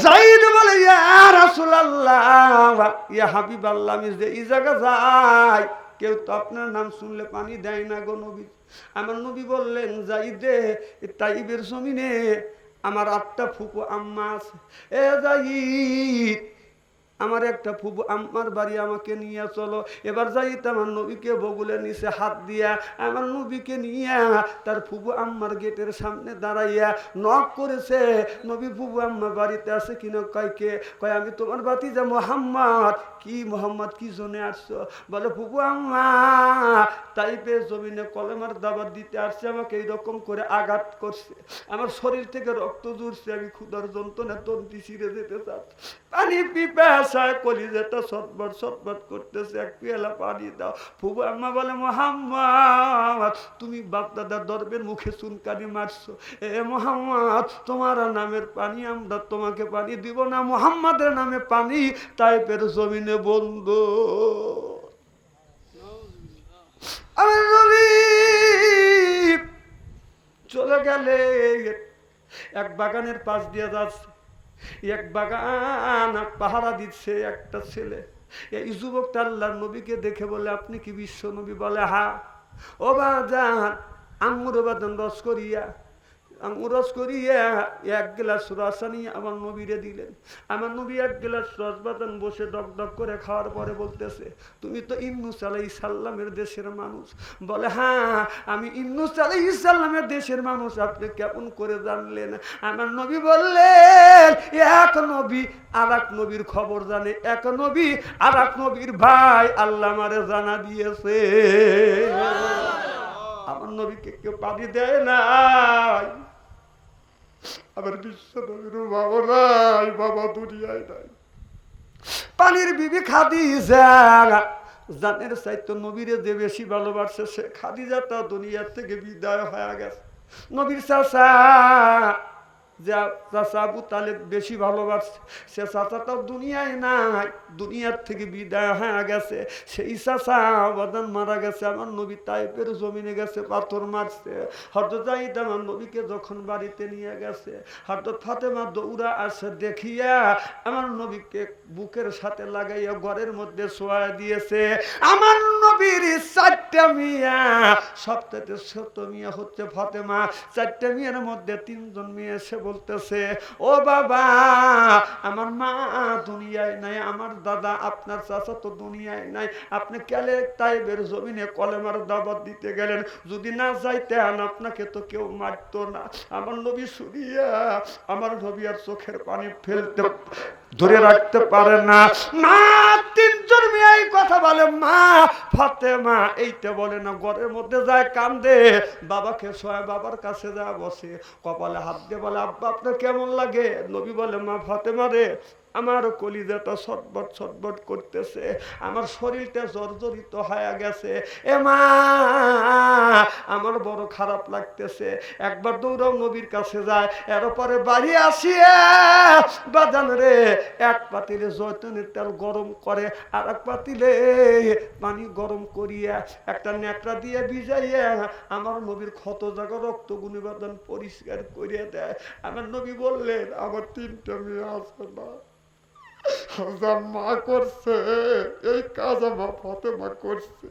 [SPEAKER 1] যাইদ বলে, ইয়া রাসূলুল্লাহ ইয়া হাবিবাল্লাহ, আমি যে এই জায়গা যাই কেউ তো আপনার নাম শুনলে পানি দেয় না গো নবী। আমার নবী বললেন, যাইদে তাইবের জমিনে আমার 8টা ফুপু আম্মা আছে, এ যাইদ আমার একটা ফুপু আম্মার বাড়ি আমাকে নিয়ে চলো। এবার যাইত আমার নবীকে বগুলে নিচে হাত দিয়া আমার নবীকে নিয়ে তার ফুপু আম্মার গেটের সামনে দাঁড়াইয়া নক করেছে, নবী ফুপু আম্মা বাড়িতে আছে কিনা? কয় কে? কয় আমি তোমার ভাতিজা মুহাম্মদ। কি মুহাম্মদ, কি জন্য আসছো? বলে ফুপু আম্মা তাইপে জমিনে কলেমার দাওয়াত দিতে আসছে, আমাকে এইরকম করে আঘাত করছে, আমার শরীর থেকে রক্ত ঝরছে, আমি ক্ষুধার যন্ত্রণা তন্ত্রী ছিঁড়ে যেতে চাচ্ছি, পানি পিপাসায় কলিজাটা ছটফট ছটফট করতেছে, এক পেয়ালা পানি দাও। ফুপু আম্মা বলে, মুহাম্মদ তুমি বাপদাদার দরবের মুখে চুনকানি মারছো, এ মুহাম্মদ তোমার নামের পানি আমরা তোমাকে পানি দিব না, মুহাম্মাদের নামে পানি তাইপের জমিনে বন্ধ। আমার নবী চলে গেলে এক বাগানের পাশ দিয়ে যাচ্ছে, এক বাগান পাহারা দিচ্ছে একটা ছেলে। এই যুবকটা আল্লাহর নবীকে দেখে বলে, আপনি কি বিশ্ব নবী? বলে, হ্যাঁ। ও বাজান আঙ্গুর বাজান রস করিয়া, আঙ্গুর রস করিয়া 1 গ্লাস রস আনিয়ে আমার নবীরে দিলেন। আমার নবী 1 গ্লাস রস বাজান বসে ডক ডক করে খাওয়ার পরে বলতেছে, তুমি তো ইউনূস আলাইহিস সালামের দেশের মানুষ। বলে, হ্যাঁ আমি ইউনূস আলাইহিস সালামের দেশের মানুষ। আপনি কেমন করে জানলেন? আমার নবী বললেন, এক নবী আর এক নবীর খবর জানে, এক নবী আর এক নবীর ভাই আল্লাহ আমারে জানা দিয়েছে। আমার নবীকে কেউ পানি দেয় না, আমার বিশ্ব নবীর বাবা নাই, বাবা দুনিয়ায় নাই। পানির বিবি খাদিজা জানের চাইতো নবীরে যে বেশি ভালোবাসে, সে খাদিজাটা দুনিয়ার থেকে বিদায় হয়ে গেছে। নবীর চাচা যা চাচা আবু তালেব বেশি ভালোবাসছে, সে চাচাটাও দুনিয়ায় নাই, দুনিয়ার থেকে বিদায় হয়ে গেছে। সেই চাচা বাদান মারা গেছে, আমার নবী তাইপের জমিনে গেছে, পাথর মারছে। হযরত যায়েদ আমার নবীকে যখন বাড়িতে নিয়ে গেছে, হযরত ফাতেমা দৌড়া আসে, দেখিয়া আমার নবীকে বুকের সাথে লাগাইয়া ঘরের মধ্যে শোয়া দিয়েছে। আমার নবীর 4টা মেয়ে, সবথেকে ছোট মেয়ে হচ্ছে ফাতেমা। 4টা মেয়ের মধ্যে 3জন মেয়ে এসে বলতেছে, ও বাবা আমার মা দুনিয়ায় নাই, আমার দাদা আপনার চাচা তো দুনিয়ায় নাই, আপনি কেলে তাইবের জমিনে কলেমার দাওয়াত দিতে গেলেন? যদি না যাইতেন আপনাকে তো কেউ মারতো না। আমার নবী শুনিয়া আমার নবী আর চোখের পানি ফেলতে ধরে রাখতে পারে না। মা 3জন মেয়ে এই কথা বলে, মা ফাতেমা এইটা বলে না, ঘরের মধ্যে যায় কান্দে, বাবাকে শোয়, বাবার কাছে যায় বসে, কপালে হাত দিয়ে বলে, আব্বা আপনার কেমন লাগে? নবী বলে, মা ফাতেমা রে আমার কলিজাটা ছটবট ছটবট করতেছে, আমার শরীরটা জর্জরিত হয়ে গেছে, এ মা আমার বড় খারাপ লাগতেছে। একবার দৌড়াও নবীর কাছে যায়, এরপরে বাড়ি আসিয়া বাজান রে 1 পাতিলে জয়তুনের তেল গরম করে, আর 1 পাতিলে পানি গরম করিয়া একটা নেকড়া দিয়ে ভিজাইয়া আমার নবীর ক্ষত জায়গা রক্তগুলি বাদান পরিষ্কার করিয়া দেয়। আমার নবী বললেন, আমার 3টা মেয়ে আছে না, মা করছে এই কাজ, আমার ফাতেমা করছে।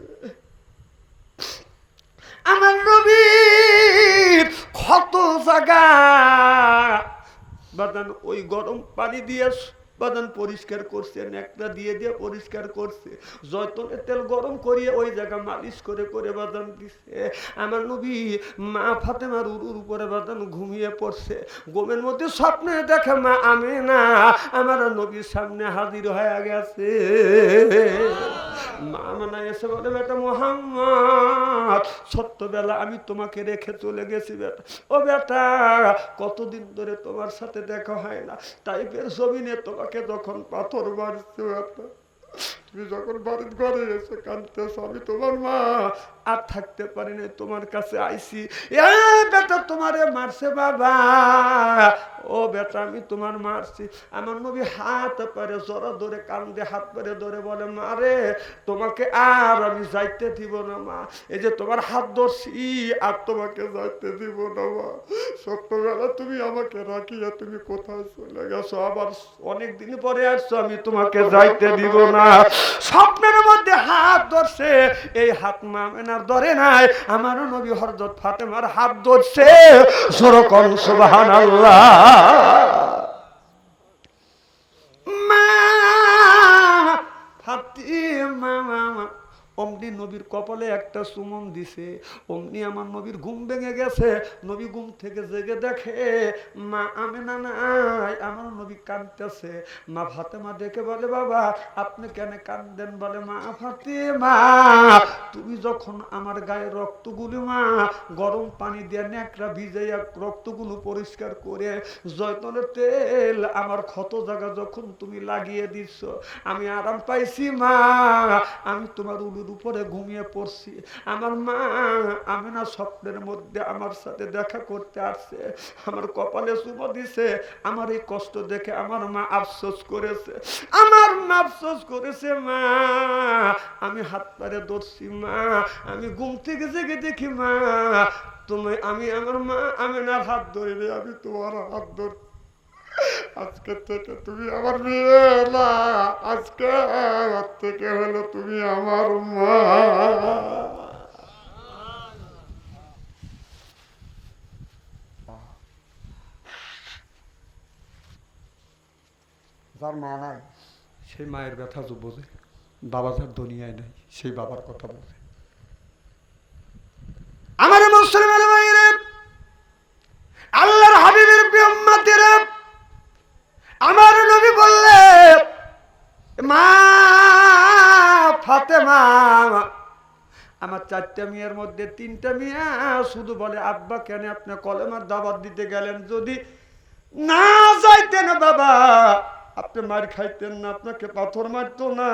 [SPEAKER 1] আমার নবীর ক্ষত জায়গা বাদান ওই গরম পানি দিয়ে বাদান পরিষ্কার করছে, নেকড়া দিয়ে দিয়ে পরিষ্কার করছে, জয়তুনের তেল গরম করিয়ে ওই জায়গা মালিশ করে করে বাদান দিছে। আমার নবী মা ফাতেমার উরুর উপরে বাদান ঘুমিয়ে পড়ছে। ঘুমের মধ্যে স্বপ্নে দেখে মা আমিনা আমার নবীর সামনে হাজির হয়ে গেছে। মা আমিনা এসে বলে, বেটা মুহাম্মদ, সত্যবেলা আমি তোমাকে রেখে চলে গেছি বেটা। ও বেটা, কতদিন ধরে তোমার সাথে দেখা হয় না, টাইপের জমিনে তোমাকে যখন পাথর মারছে বেটা, তুমি যখন বাড়ির ঘরে এসে কাঁদতেছ, আমি তোমার মা আর থাকতে পারি না, তোমার কাছে আইসি। বেটা তোমারে মারছে বাবা, ও বেটা আমি তোমার মারছি। আমার নবী হাত পারে জড়া ধরে কান্দে, হাত পারে ধরে বলে, মারে তোমাকে আর আমি যাইতে দিব না মা, এই যে তোমার হাত ধরছি আর তোমাকে যাইতে দিব না মা। সত্যবেলা তুমি আমাকে রাখিয়া তুমি কোথায় চলে গেছো, আবার অনেকদিন পরে আসছো, আমি তোমাকে যাইতে দিব না। স্বপ্নের মধ্যে হাত ধরছে, এই হাত মা আমিনার ধরে নাই, আমার নবী হযরত ফাতেমার হাত ধরছে। যেরকম সুবহানাল্লাহ। মা ফাতিমা অমনি নবীর কপালে একটা চুমন দিছে, অমনি আমার নবীর ঘুম ভেঙে গেছে। নবী ঘুম থেকে জেগে দেখে মা আমিনা নাই, আমার নবী কাঁদতেছে। মা ফাতেমা দেখে বলে, বাবা আপনি কেন কাঁদেন? বলে, মা ফাতেমা তুমি যখন আমার গায়ে রক্তগুলো মা গরম পানি দিয়ে নেকড়া ভিজাইয়া রক্তগুলো পরিষ্কার করে জয়তুনের তেল আমার ক্ষত জায়গা যখন তুমি লাগিয়ে দিচ্ছ, আমি আরাম পাইছি মা, আমি তোমার উলুর উপরে ঘুমিয়ে পড়ছি। আমার মা আমিনা স্বপ্নের মধ্যে আমার সাথে দেখা করতে আসছে, আমার কপালে চুমো দিছে। আমার এই কষ্ট দেখে আমার মা আফসোস করেছে, আমার মা আফসোস করেছে মা। আমি হাত পারে ধরছি মা, আমি ঘুম থেকে জেগে দেখি মা তুমি, আমি আমার মা আমিনার হাত ধরে, আমি তোমার হাত ধর। আজকে থেকে তুমি আমার মেয়ে না, আজকে থেকে হলো তুমি আমার মা। যার মা নাই সেই মায়ের ব্যথা তো বোঝে, বাবা যার দুনিয়ায় নাই সেই বাবার কথা বোঝে। আমার মুসলমান ভাইরা, আল্লাহর হাবিবের প্রিয় উম্মতেরা, আমার নবী বললে, মা ফাতেমা আমার 4টা মেয়ের মধ্যে 3টা মেয়ে শুধু বলে, আব্বা কেন আপনি কলেমার দাওয়াত দিতে গেলেন? যদি না যাইতেন বাবা আপনি মার খাইতেন না, আপনাকে পাথর মারতো না,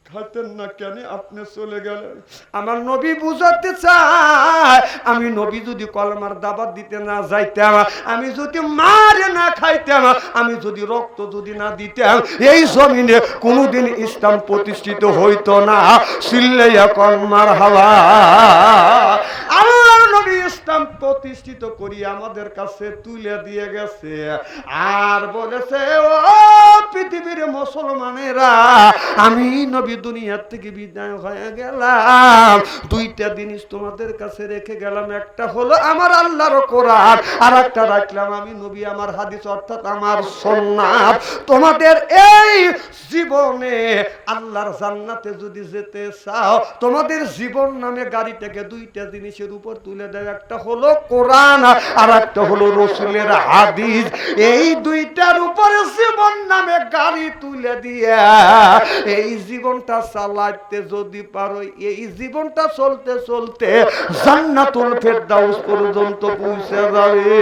[SPEAKER 1] খাইতেন না, কেন আপনি চলে গেলেন? আমার নবী বুঝাতে চায়, আমি নবী যদি কলমার দাওয়াত দিতে না যাইতাম, আমি যদি মার না খাইতাম, আমি যদি রক্ত যদি না দিতাম, এই জমিনে কোনোদিন ইসলাম প্রতিষ্ঠিত হইতো না। চিল্লাইয়া কলমার হাওয়া। আল্লাহর নবী ইসলাম প্রতিষ্ঠিত করি আমাদের কাছে তুলে দিয়ে গেছে, আর বলেছে, ও পৃথিবীর মুসলমানেরা, আমি নবী দুনিয়ার থেকে বিদায় হয়ে গেলাম, 2টা জিনিস তোমাদের কাছে রেখে গেলাম। একটা হলো আমার আল্লাহর কোরআন, আর একটা রাখলাম আমি নবী আমার হাদিস, অর্থাৎ আমার সুন্নাত। তোমাদের এই জীবনে আল্লাহর জান্নাতে যদি যেতে চাও, তোমাদের জীবন নামে গাড়িটাকে 2টা জিনিসের উপর তুলে দেয়, একটা হলো কোরআন আর একটা হলো রাসূলের হাদিস। এই 2টার উপরে জীবন নামে গাড়ি তুলে দিয়া এই জীবনটা চালাতে যদি পারো, এই জীবনটা চলতে চলতে জান্নাতুল ফেরদাউস পর্যন্ত পৌঁছে যাবে।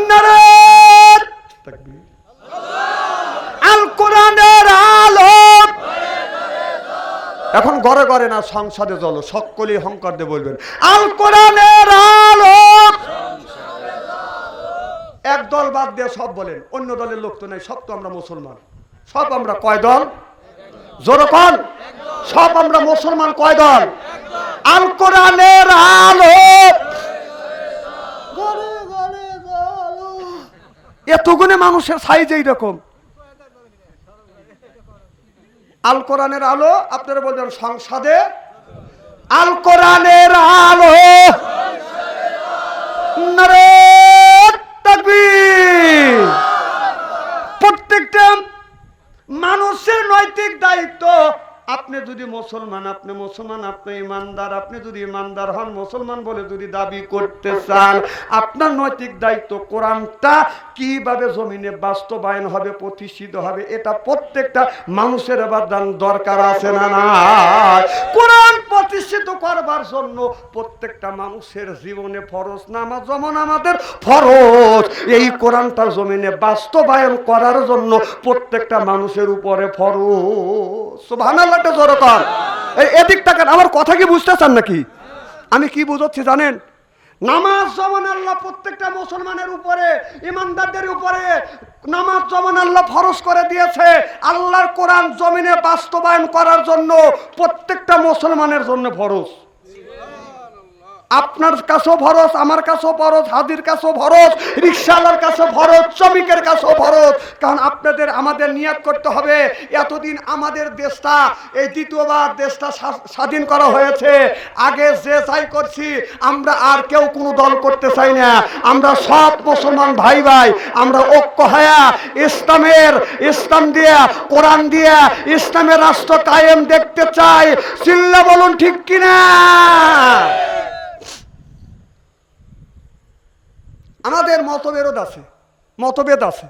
[SPEAKER 1] নারায়ে তাকবীর। আল কোরআনের আলো এখন ঘরে ঘরে না, সংসদে চলো, সকলেই হংকার দিয়ে বলবেন, আল কোরআনের আলো। এক দল বাদ দিয়ে সব বলেন, অন্য দলের লোক তো নাই, সব তো আমরা মুসলমান, সব আমরা কয় দল? জোরকন, সব আমরা মুসলমান কয় দল? আল কোরআনের আলো। এতগুলো মানুষের সাইজ এইরকম। আল কোরআনের আলো আপনারা বলবেন সংসদে, আল কোরআনের আলো। নারে তাকবীর। মুসলমান, আপনি মুসলমান, আপনি ইমানদার। আপনি যদি ইমানদার হন, মুসলমান বলে যদি দাবি করতে চান, আপনার নৈতিক দায়িত্ব কোরআনটা কিভাবে জমিনে বাস্তবায়ন হবে, প্রতিষ্ঠিত হবে, এটা প্রত্যেকটা মানুষের এবার দরকার আছে না না? কোরআন প্রতিষ্ঠিত করবার জন্য প্রত্যেকটা মানুষের জীবনে ফরজ, নামাজ যেমন আমাদের ফরজ, এই কোরআনটা জমিনে বাস্তবায়ন করার জন্য প্রত্যেকটা মানুষের উপরে ফরজ। সুবহানাল্লাহ জোরে কর। এদিক তাকান, আমার কথা কি বুঝতেছেন নাকি? আমি কি বুঝাচ্ছি জানেন? নামাজ যেমন আল্লাহ প্রত্যেকটা মুসলমানের উপরে, ইমানদারদের উপরে নামাজ যেমন আল্লাহ ফরজ করে দিয়েছে, আল্লাহর কোরআন জমিনে বাস্তবায়ন করার জন্য প্রত্যেকটা মুসলমানের জন্য ফরজ। আপনার কাছেও ফরজ, আমার কাছেও ফরজ, হাজির কাছেও ফরজ, রিকশাওয়ালার কাছেও ফরজ, শ্রমিকের কাছেও ফরজ। কারণ আপনাদের আমাদের নিয়াত করতে হবে, এতদিন আমাদের দেশটা, এই দ্বিতীয়বার দেশটা স্বাধীন করা হয়েছে, আগে যে যাই করছি আমরা আর কেউ কোনো দল করতে চাই না। আমরা সব মুসলমান ভাই ভাই, আমরা ঐক্য হয়ে ইসলাম দিয়া, কোরআন দিয়া ইসলামের রাষ্ট্র কায়েম দেখতে চাই। চিল্লা বলুন ঠিক কিনা? আমাদের মতবিরোধ আছে, মতভেদ আছে।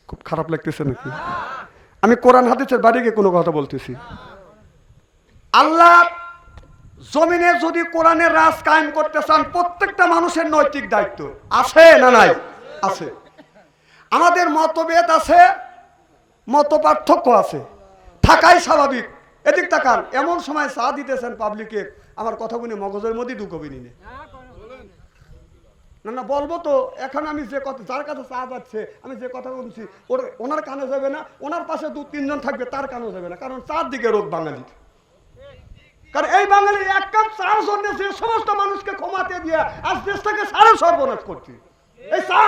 [SPEAKER 1] খুব খারাপ লাগতেছে নাকি? আমি কোরআন হাদিসের বাইরে গিয়ে কোনো কথা বলতেছি। আল্লাহ জমিনে যদি কোরআনের রাজ কায়েম করতে চান, প্রত্যেকটা মানুষের নৈতিক দায়িত্ব আছে না নাই? আছে। আমাদের মতভেদ আছে, মত পার্থক্য আছে, থাকাই স্বাভাবিক। এদিক তাকান, এমন সময় চা দিতেছেন পাবলিকে, আমার কথাগুলি মগজের মধ্যে ঢুকবি নি। না না বলবো তো, এখন আমি যে কথা, যার কাছে চা যাচ্ছে, আমি যে কথা বলছি ওনার কানে যাবে না, ওনার পাশে 2-3 জন থাকবে তার কানেও যাবে না। কারণ চার দিকে রোগ বাঙালির। কারণ এই বাঙালি এক কাপ চার জন্য যে সমস্ত মানুষকে ক্ষমাতে দিয়ে আজ দেশটাকে সারা সর্বনাশ করছে, এই চা।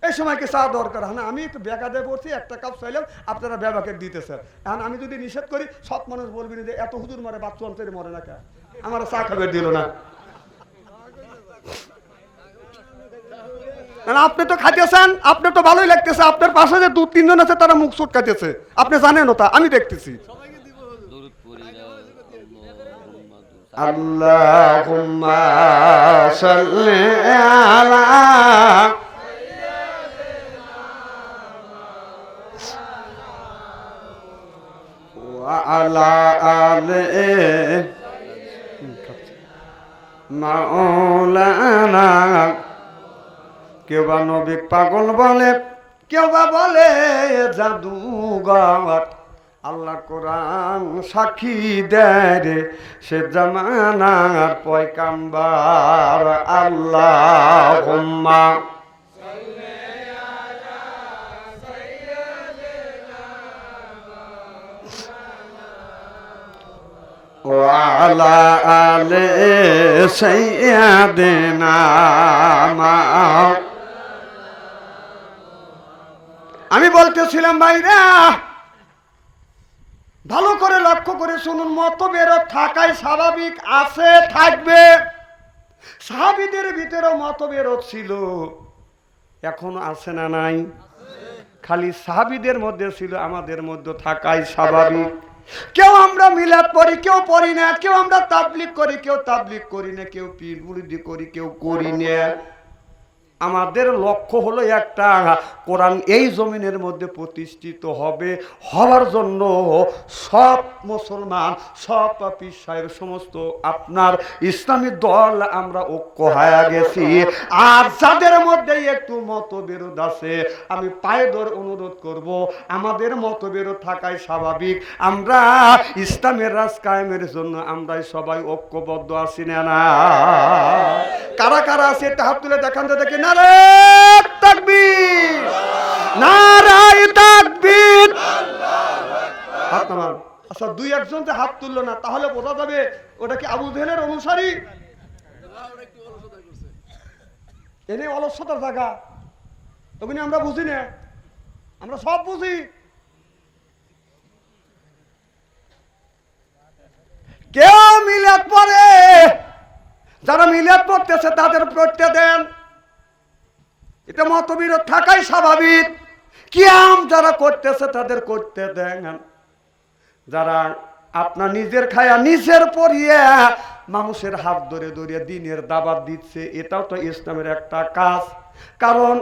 [SPEAKER 1] এই সময় কি চা দরকার? হ্যাঁ, আমি একটু বেকাদে পড়ছি, একটা কাপ চাইলাম, আপনারা ব্যবহার দিতেছেন। এখন আমি যদি নিষেধ করি, সব মানুষ বলবি যে এত হুজুর মরে, বাচ্চা অন্তরে মরে না, কে আমার চা খাবে দিল না। আপনি তো খাইতেছেন, আপনি তো ভালোই লাগতেছে, আপনার পাশে যে 2-3 জন আছে তারা মুখ চুটকাইতেছে, আপনি জানেন ওটা, আমি দেখতেছি। আল্লাহুম্মা সাল্লি আলা আলা আলে মাওলানা। কেউ বা নবী পাগল বলে, কেউ বা বলে জাদুঘর। আল্লাহ কোরআন সাক্ষী দেয় রে, সে জামানার পয়গাম্বার। আল্লাহুম্মা ওয়ালা আলে সাইয়্যিদিনা। আমি বলতেছিলাম ভাইরা, ভালো করে লক্ষ্য করে শুনুন, মতবিরোধ থাকাই স্বাভাবিক, আছে, থাকবে। সাহাবীদের ভিতরেও মতবিরোধ ছিল, এখনো আছে না নাই? খালি সাহাবীদের মধ্যে ছিল, আমাদের মধ্যে থাকাই স্বাভাবিক। কেউ আমরা মিলাদ পড়ি, কেউ পড়ি না, কেউ আমরা তাবলীগ করি, কেউ তাবলীগ করি না, কেউ পীর মুরিদি করি, কেউ করি না। আমাদের লক্ষ্য হলো একটা, কোরআন এই জমিনের মধ্যে প্রতিষ্ঠিত হবে। হওয়ার জন্য সব মুসলমান, সব পীর সাহেব, সমস্ত আপনার ইসলামী দল আমরা ঐক্য হয়ে গেছি। আর যাদের মধ্যে একটু মতবিরোধ আছে, আমি পায়ে ধরে অনুরোধ করব, আমাদের মতবিরোধ থাকাই স্বাভাবিক। আমরা ইসলামের রাজ কায়েমের জন্য আমরাই সবাই ঐক্যবদ্ধ আছি না না? কারা কারা আছে একটা হাত তুলে দেখান তো দেখি। নারে তাকবীর, নারায়ে তাকবীর। হাত নামান। আচ্ছা, 2-1 জন যে হাত তুললো না, তাহলে বোঝা যাবে ওটা কি আবু জেহেলের অনুসারী। এনে অলসতার জায়গা, তখন আমরা বুঝি না, আমরা সব বুঝি। কেউ মিলাদ পড়ে, যারা মিলাদ পড়তেছে তাদের পড়তে দেন, এটা মতবিরোধ থাকাই স্বাভাবিক। কিয়াম যারা করতেছে তাদের করতে দেন। যারা আপনার নিজের খায়া নিজের পরিয়ে মানুষের হাত ধরে ধরে দিনের দাওয়াত দিচ্ছে, এটাও তো ইসলামের একটা কাজ। কারণ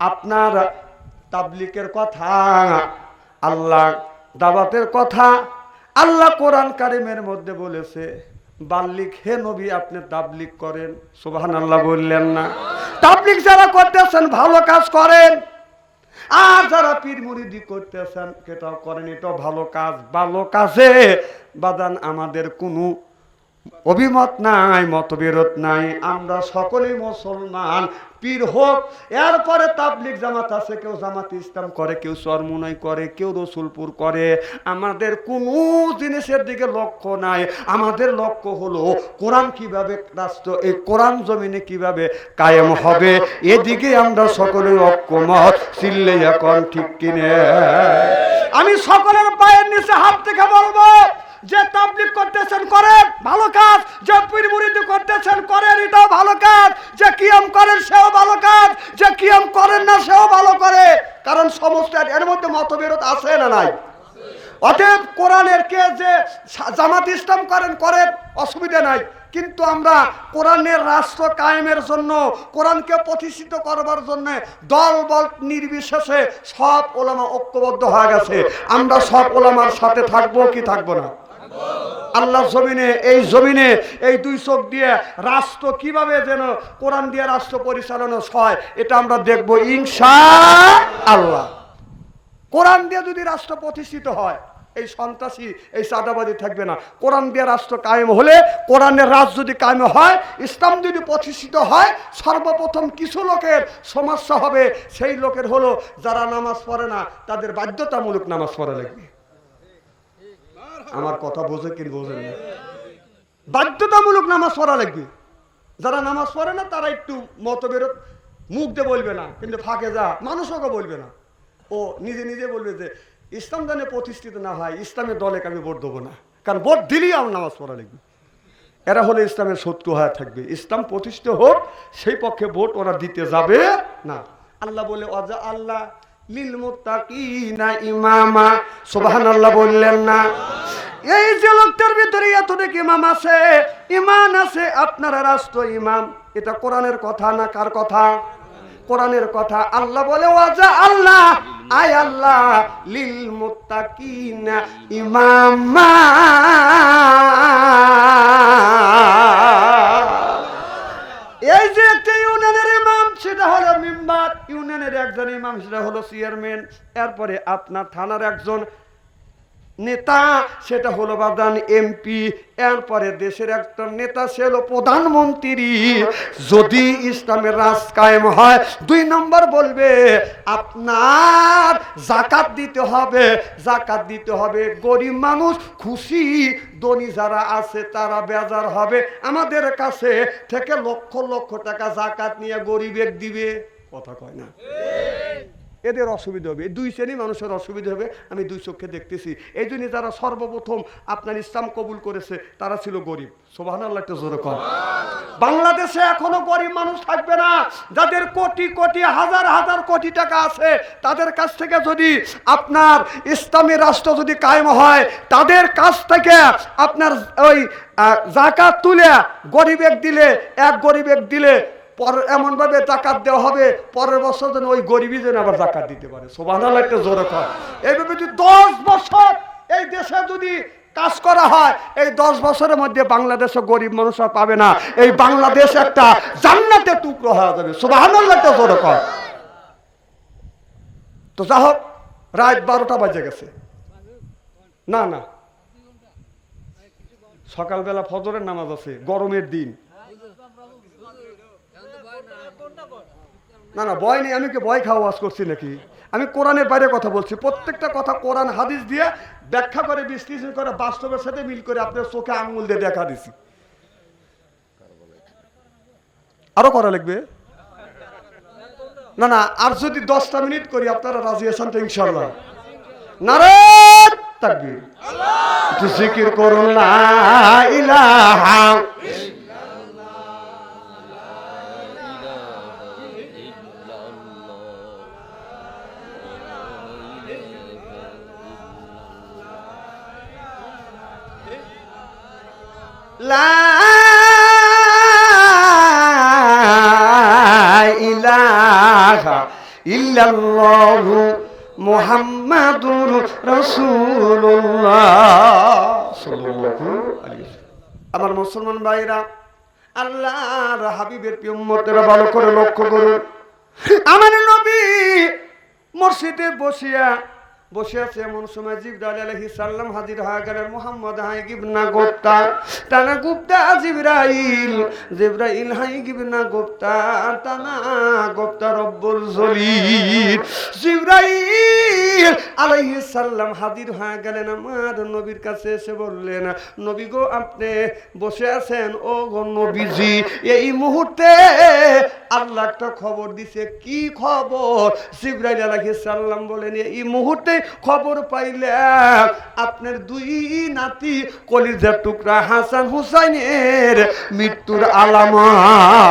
[SPEAKER 1] আপনার তাবলীগের কথা, আল্লাহ দাওয়াতের কথা আল্লাহ কোরআন কারিমের মধ্যে বলেছে, বাল্লিক হে নবী আপনি তাবলীগ করেন। সুবহানাল্লাহ বললেন না? তাবলীগ যারা করতেছেন ভালো কাজ করেন, আর যারা পীর মুরিদি করতেছেন সেটাও করেন, এটাও ভালো কাজ। ভালো কাজে বাদান আমাদের কোনো অভিমত নাই, মতবিরোধ নাই। আমরা সকলেই মুসলমান, পীর হোক। এরপরে তাবলীগ জামাত আছে, কেউ জামাত ইসলাম করে, কেউ চরমুনাই করে, কেউ রসুলপুর করে। আমাদের কোনো জিনিসের দিকে লক্ষ্য নাই। আমাদের লক্ষ্য হলো কোরআন কিভাবে রাষ্ট্র, এই কোরআন জমিনে কিভাবে কায়েম হবে, এদিকে আমরা সকলেই ঐক্যমত। চিল্লে এখন ঠিক কিনে আমি সকলের পায়ের নিচে হাত থেকে বলবো, যে তাবলীগ করতেছেন করেন, ভালো কাজ। যে পীর মুরিদি করতেছেন করেন, এটাও ভালো কাজ। যে কিয়াম করেন সেও ভালো কাজ, যে কিয়াম করেন না সেও ভালো করে। কারণ সমস্ত এর মধ্যে মতবিরোধ আছে না নাই? অতএব কোরআনের কে যে জামাত ইসলাম করেন করেন, অসুবিধা নাই। কিন্তু আমরা কোরআনের রাষ্ট্র কায়েমের জন্য, কোরআনকে প্রতিষ্ঠিত করবার জন্য দল বল নির্বিশেষে সব ওলামা ঐক্যবদ্ধ হয়ে গেছে। আমরা সব ওলামার সাথে থাকবো কি থাকবো না? আল্লাহর জমিনে, এই জমিনে এই দুই চোখ দিয়ে রাষ্ট্র কিভাবে যেন কোরআন দিয়ে রাষ্ট্র পরিচালনা হয়, এটা আমরা দেখবো ইনশাআল্লাহ। কোরআন দিয়ে যদি রাষ্ট্র প্রতিষ্ঠিত হয়, এই সন্ত্রাসী এই চাঁদাবাদী থাকবে না। কোরআন দিয়ে রাষ্ট্র কায়েম হলে, কোরআনের রাজ যদি কায়েম হয়, ইসলাম যদি প্রতিষ্ঠিত হয়, সর্বপ্রথম কিছু লোকের সমস্যা হবে। সেই লোকের হলো যারা নামাজ পড়ে না, তাদের বাধ্যতামূলক নামাজ পড়া লাগবে। আমার কথা বোঝে কি বোঝেন না? বাধ্যতামূলক নামাজ পড়া লাগবে। যারা নামাজ পড়ে না তারা একটু মতবিরোধ মুখ দিয়ে বলবে না, কিন্তু ফাঁকে যা মানুষকে বলবে না। ও নিজে নিজে বলবে যে ইসলাম জানে প্রতিষ্ঠিত না হয়, ইসলামের দলে আমি ভোট দেবো না, কারণ ভোট দিলেই আমার নামাজ পড়া লাগবে। এরা হলে ইসলামের শত্রু হয়ে থাকবে। ইসলাম প্রতিষ্ঠিত হোক, সেই পক্ষে ভোট ওরা দিতে যাবে না। আল্লাহ বলে ওয়াজা আল্লাহ লিল মুত্তাকিনা ইমামা। সুবহানাল্লাহ বললেন না? এই যে লোকটার ভিতরে এতটুকু ইমাম আছে, ইমান আছে, আপনারা রাষ্ট্র ইমাম, এটা কোরআনের কথা না কার কথা? কোরআনের কথা। আল্লাহ বলে ওয়াজা আল্লাহ, আয় আল্লাহ লিল মুত্তাকিনা ইমামা। এই যে একটা ইউনিয়নের ইমাম, সেটা হলো মেম্বার। ইউনিয়নের একজন ইমাম, সেটা হলো চেয়ারম্যান। এরপরে আপনার থানার একজন নেতা, সেটা হলো বাদান এমপি। এরপরে দেশের একটা নেতা, সে হলো প্রধানমন্ত্রী। যদি ইসলামের রাজ কায়েম হয়, 2 নম্বর বলবে আপনার যাকাত দিতে হবে। যাকাত দিতে হবে। গরিব মানুষ খুশি, ধনী যারা আছে তারা বেজার হবে। আমাদের কাছে থেকে লক্ষ লক্ষ টাকা যাকাত নিয়ে গরিবের দিবে, কথা কয় না? এদের অসুবিধা হবে, 2 শ্রেণী মানুষের অসুবিধা হবে। আমি 2 চোখে দেখতেছি। এই জন্য যারা সর্বপ্রথম আপনার ইসলাম কবুল করেছে তারা ছিল গরিব। সুবহানাল্লাহ একটু জোরে কর। বাংলাদেশে এখনো গরিব মানুষ থাকবে না। যাদের কোটি কোটি হাজার হাজার কোটি টাকা আছে, তাদের কাছ থেকে যদি আপনার ইসলামী রাষ্ট্র যদি কায়েম হয়, তাদের কাছ থেকে আপনার ওই যাকাত তুলে গরিবের দিলে, এক গরিবের দিলে এমন ভাবে যাকাত দেওয়া হবে, পরের বছর যেন ওই গরিবই যেন আবার যাকাত দিতে পারে। সুবহানাল্লাহ একটা জোরে কর। এইভাবে যদি 10 বছর এই দেশে যদি কাজ করা হয়, এই 10 বছরের মধ্যে বাংলাদেশে গরিব মানুষ আর পাবে না। এই বাংলাদেশ একটা জান্নাতের টুকরো হয়ে যাবে। সুবহানাল্লাহ একটা জোরে কর। তো যা হোক, রাত 12টা বাজে গেছে। না না, সকালবেলা ফজরের নামাজ আছে, গরমের দিন। না না, ভয় নেই। আমি কি ভয় খাওয়া ওয়াজ করছি নাকি? আমি কোরআনের বাইরে কথা বলছি। প্রত্যেকটা কথা কোরআন হাদিস দিয়ে ব্যাখ্যা করে, বিশ্লেষণ করে, বাস্তবের সাথে মিল করে আপনার চোখে আঙুল দিয়ে দেখা দিছি। আরো করা লাগবে? না না, আর যদি 10টা মিনিট করি আপনারা রাজি আছেন তো ইনশাআল্লাহ? নারে তাকবীর, জিকির করুন লা ইলাহা লা ইলাহা ইল্লাল্লাহু মুহাম্মাদুর রাসূলুল্লাহ সাল্লাল্লাহু আলাইহি ওয়াসাল্লাম। আমার মুসলমান ভাইরা, আল্লাহর হাবিবের প্রিয় উম্মতেরা ভালো করে লক্ষ্য করুন। আমার নবী মসজিদে বসে আছে, এমন সময় জিবরাইল আলাইহিস সালাম হাজির হয়ে গেলেন। মুহাম্মদ হাই গিবনা গোপ্তা তানা গুপ্তা জিবরাইল হাই গিবনা গোপ্তা তানা গোপ্তা রব্বুল জলিল। জিবরাইল আলাইহিস সালাম হাজির হয়ে গেলেন আমার নবীর কাছে, এসে বললেন, নবী গো আপনি বসে আছেন। ও গো নবীজি, এই মুহূর্তে আল্লাহ একটা খবর দিছে। কি খবর? জিবরাইল আলাইহিস সালাম বলেন, এই মুহূর্তে খবর পাইলাম আপনার দুই নাতি কলিজার টুকরা হাসান হুসাইনের মৃত্যুর আলামত।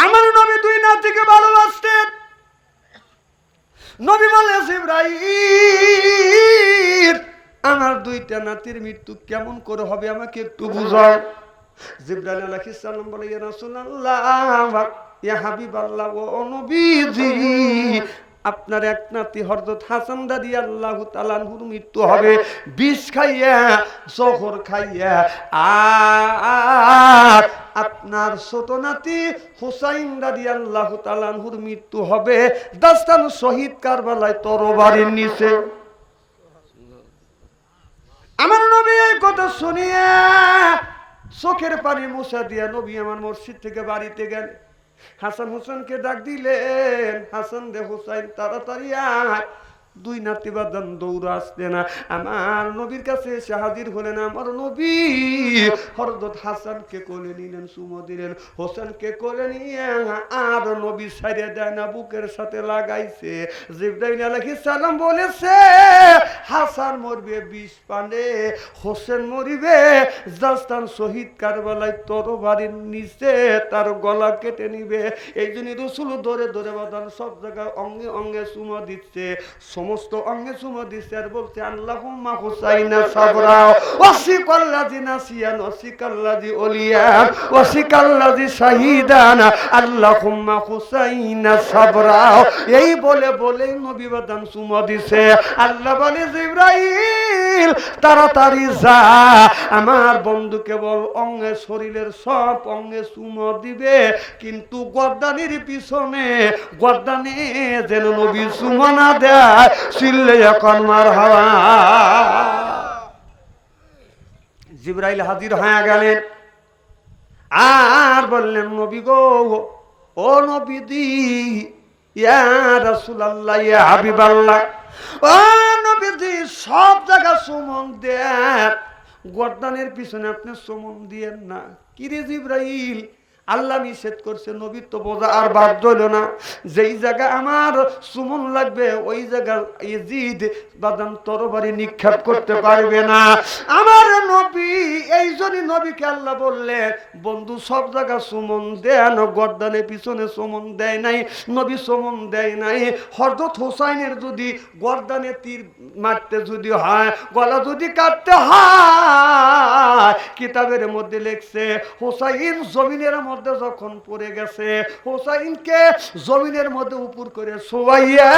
[SPEAKER 1] আমার নবী দুই নাতিকে ভালোবাসতেন। নবী বলে, জিবরাইল আমার দুইটা নাতির মৃত্যু কেমন করে হবে আমাকে একটু বুঝাও। জিবরাইল আলাইহিস সালাম বলে, ইয়া রাসূলুল্লাহ, ইয়া হাবিবাল্লাহ, ও নবীজি, আপনার এক নাতি হযরত হাসান রাদিয়াল্লাহু তাআলা আনহুর মৃত্যু হবে বিষ খাইয়া, জহর খাইয়া। আর আপনার ছোট নাতি হুসাইন রাদিয়াল্লাহু তাআলা আনহুর মৃত্যু হবে দাস্তান শহীদ কারবালায় তরবারির নিচে। আমার নবী এই কথা শুনিয়া চোখের পানি মুছা দিয়া নবী আমার মসজিদ থেকে বাড়িতে গেলেন। হাসান হুসাইনকে ডাক দিলেন, হাসান রে হুসাইন তাড়াতাড়ি আয়। দুই নাতি বাদান দৌড় আসতে না আমার নবীর কাছে এসে হাজির হলেন। আমার নবী হযরত হাসানকে কোলে নিলেন, চুমো দিলেন। হোসেনকে কোলে নিয়ে আর নবী ছাইড়ে দেয় না, বুকের সাথে লাগাইছে। জিবরাইল আলাইহিস সালাম বলেছে, হাসান মরবে বিষ পানে, হোসেন মরিবে দাস্তান শহীদ কারবালায় তরবারির নিচে, তার গলা কেটে নিবে। এই জন্য রাসূল ধরে ধরে বাদান সব জায়গায় অঙ্গে অঙ্গে চুমো দিচ্ছে, সমস্ত অঙ্গে চুমো দিচ্ছে আর বলছে, আল্লাহুম্মা হুসাইনা সাবরা ওয়াসিকাল্লাযি নাসিয়ান ওয়াসিকাল্লাযি ওলিয়ান ওয়াসিকাল্লাযি শাহিদান আল্লাহুম্মা হুসাইনা সাবরা। এই বলে বলে নবী বাদান চুমো দিছে। আল্লাহ বলে, জিবরাইল তাড়াতাড়ি যা, আমার বন্ধুকে বল অঙ্গে শরীরের সব অঙ্গে চুমো দিবে, কিন্তু গর্দানির পিছনে গর্দানে যেন নবী চুমো না দেয়। চিল্লে এখন মারহাবা। জিবরাইল হাজির হয়ে গেলেন আর বললেন, নবী গো, ও নবীজি, ইয়া রাসূলুল্লাহ, ইয়া হাবিবাল্লাহ, ও নবীজি, সব জায়গা সুমন দেন, গর্দানের পিছনে আপনি সুমন দিয়েন না। কিরে জিবরাইল, আল্লাহ নিষেধ করছে, নবী তো বোঝা আর বাদ রইল না। যেই জায়গা আমার সুমন লাগবে ওই জায়গা ইজিদ বাদাম তরবারি নিক্ষেপ করতে পারবে না আমার নবী। এই জন্য নবীকে আল্লাহ বললেন, বন্ধু সব জায়গা সুমন দেন, গর্দানের পিছনে সুমন দেয় নাই। নবী সুমন দেয় নাই। হযরত হোসাইনের যদি গর্দানে তীর মারতে যদি হয়, গলা যদি কাটতে হয়, কিতাবের মধ্যে লেখছে হোসাইন জমিনের মধ্যে যখন পড়ে গেছে, হোসাইনকে জমিনের মধ্যে উপর করে শোয়াইয়া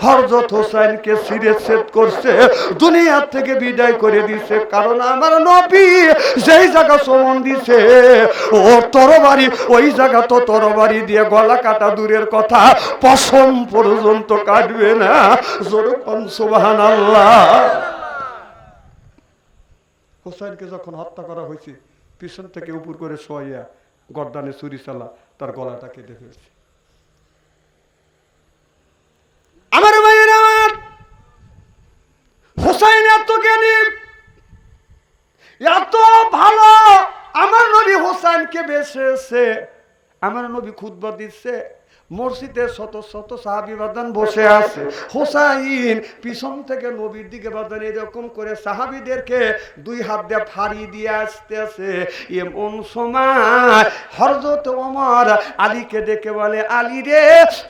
[SPEAKER 1] হযরত হোসাইনকে শিরচ্ছেদ করছে, দুনিয়া থেকে বিদায় করে দিছে। কারণ আমার নবী যেই জায়গা সুমন দিছে ও তরবারি, ওই জায়গা তো তরবারি দিয়ে গলা কাটা দূরের কথা, পশম পর্যন্ত কাটবে না। জোরে কোন সুবহানাল্লাহ। হোসাইনকে যখন হত্যা করা হয়েছে, পিছন থেকে উপর করে শোয়াইয়া গর্দানে ছুরি চালা তার গলাটা কেটে ফেলছে। আমার ভাইয়েরা, হোসাইন এত জ্ঞানী, এত ভালো। আমার নবী হোসাইনকে বেঁচেছে। আমার নবী খুতবা দিচ্ছে, মসজিদে শত শত সাহাবী বাদান বসে আছে। হোসাইন পিছন থেকে নবীর দিকে বাদান এরকম করে সাহাবীদেরকে দুই হাত দিয়ে ফাড়ি দিয়ে আসতেছে। এমন সময় হযরত ওমর আলীকে ডেকে বলে, আলী রে,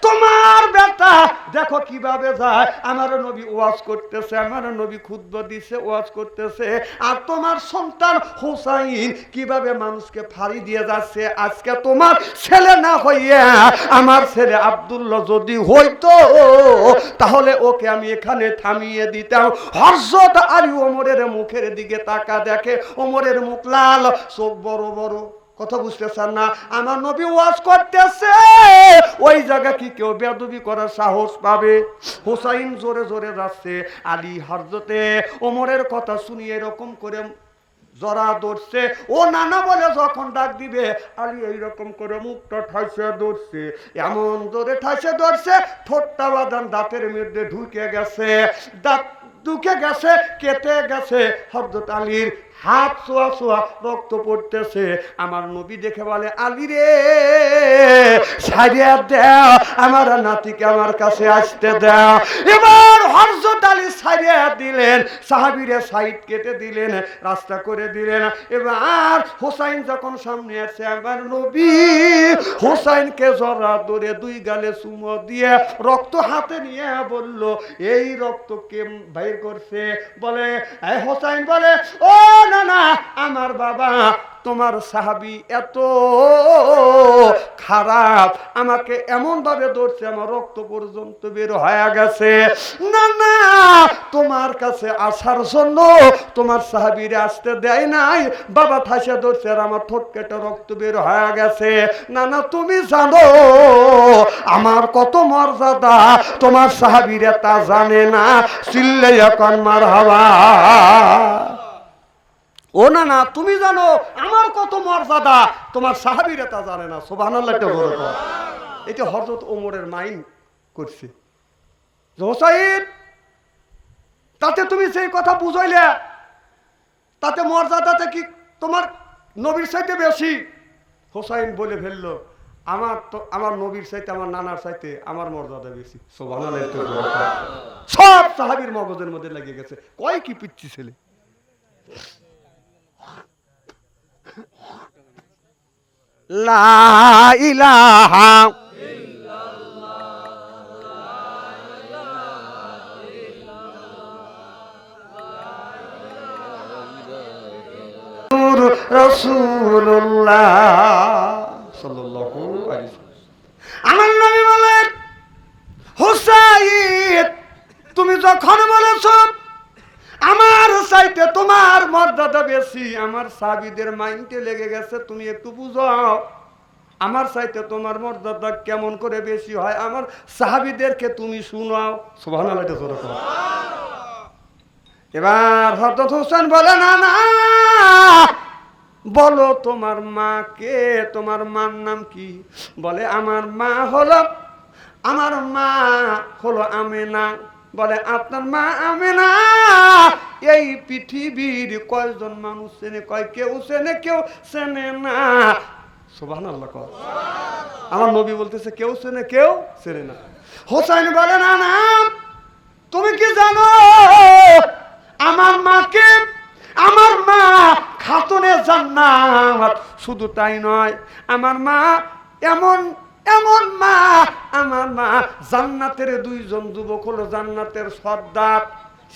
[SPEAKER 1] তোমার বেটা দেখো কিভাবে যায়। আমার নবী ওয়াজ করতেছে, আমার নবী খুতবা দিছে, ওয়াজ করতেছে, আর তোমার সন্তান হুসাইন কিভাবে মানুষকে ফাড়ি দিয়ে যাচ্ছে। আজকে তোমার ছেলে না হইয়া আমার ছেলে আব্দুল্লাহ যদি হইতো তাহলে ওকে আমি এখানে থামিয়ে দিতাম। হযরত আলী ওমরের মুখের দিকে তাকা দেখে, ওমরের মুখ লাল, চোখ বড় বড়। কথা বুঝতেছেন না? আমার নবী ওয়াজ করতেছে, ওই জায়গা কি কেউ বেয়াদবি করার সাহস পাবে? হুসাইন জোরে জোরে যাচ্ছে, আলী হযরতে ওমরের কথা শুনিয়ে এরকম করে জরা ধরছে। ও নানা বলে যখন ডাক দিবে, আলী এইরকম করে মুখটা ঠাইসে ধরছে, এমন জোরে ঠাইসে ধরছে, ঠোঁটটা বাদান দাঁতের মধ্যে ঢুকে গেছে, দাঁত ঢুকে গেছে, কেটে গেছে। হযরত আলীর হাত ছোঁয়া ছোঁয়া রক্ত পড়তেছে। আমার নবী দেখে বলে, আলী রে ছাড়িয়া দাও, আমার নাতিকে আমার কাছে আসতে দাও। এবার হযরত আলী ছাড়িয়া দিলেন, সাহাবীরা সাইড কেটে দিলেন, রাস্তা করে দিলেন। এবার হুসাইন যখন সামনে আসে, আমার নবী হুসাইনকে জড়া ধরে দুই গালে চুমো দিয়ে রক্ত হাতে নিয়ে বলল, এই রক্ত কে বাইর করছে? বলে হুসাইন বলে, ও না না, আমার বাবা তোমার সাহাবী এত খারাপ, আমাকে এমন ভাবে ধরছে আমার রক্ত পর্যন্ত বের হয়ে গেছে। না না, তোমার কাছে আসার জন্য তোমার সাহাবীরা আসতে দেয় নাই, বাবা ঠাসে ধরছে আর আমার ঠোঁট কেটে রক্ত বের হয়ে গেছে। না না, তুমি জানো আমার কত মর্যাদা, তোমার সাহাবীরা তা জানে না। চিল্লে এখন মারহাবা। ও না না, তুমি জানো আমার কত মর্যাদা, তোমার সাহাবীরা তা জানে না। সুবহানাল্লাহ। এটা হযরত ওমরের মাইন্ড করছে। হুসাইন, তাতে তুমি সেই কথা বুঝাইলে, তাতে মর্যাদাটা কি তোমার নবীর চাইতে বেশি? হুসাইন বলে ফেললো, আমার নবীর চাইতে, আমার নানার চাইতে আমার মর্যাদা বেশি। সুবহানাল্লাহ। সব সাহাবীর মগজের মধ্যে লেগে গেছে, কয় কি পিচ্ছি ছেলে। লা ইলাহা রাসূলুল্লাহ সাল্লাল্লাহু আলাইহি ওয়াসাল্লাম। আমার নবী বলেন, হুসাইন তুমি যখন বলেছ আমার চাইতে তোমার মর্যাদা বেশি, আমার সাহাবীদের মাইন্ডে লেগে গেছে, তুমি একটু বুঝাও আমার চাইতে তোমার মর্যাদা কেমন করে বেশি হয়, আমার সাহাবীদেরকে তুমি শুনাও। সুবহানাল্লাহ। এবার হযরত হোসেন বলে, না না, বলো তোমার মাকে, তোমার মার নাম কি? বলে আমার মা হলো আমেনা। বলে আপনার মা আমেনা এই পৃথিবীর কয়জন মানুষ চেনে? কয় কেউ চেনে, কেউ চেনে না। সুবহানাল্লাহ। আমার নবী বলতেছে কেউ চেনে, কেউ চেনে না। হোসেন বলে, না না, তুমি কি জানো আমার মাকে? আমার মা খাতুনে জান্নাত। শুধু তাই নয়, আমার মা এমন মা, আমার মা জান্নাতের দুইজন যুবক হলো জান্নাতের সর্দার,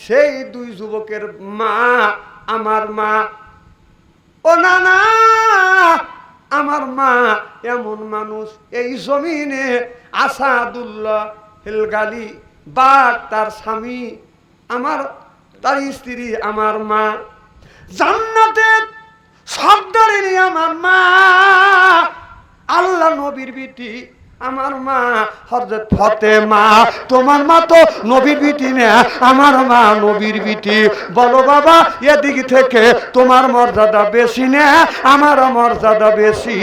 [SPEAKER 1] সেই দুই যুবকের মা আমার মা। ও না না, আমার মা এমন মানুষ, এই জমিনে আসাদুল্লাহ হেলগালি বাঘ তার স্বামী, তার স্ত্রী আমার মা, জান্নাতের সর্দারিনী আমার মা, আল্লাহ নবীর বিটি আমার মা হযরত ফাতেমা। তোমার মা তো নবীর বিটি না, আমার মা নবীর বিটি। বলো বাবা, এদিক থেকে তোমার মর্যাদা বেশি না আমার মর্যাদা বেশি?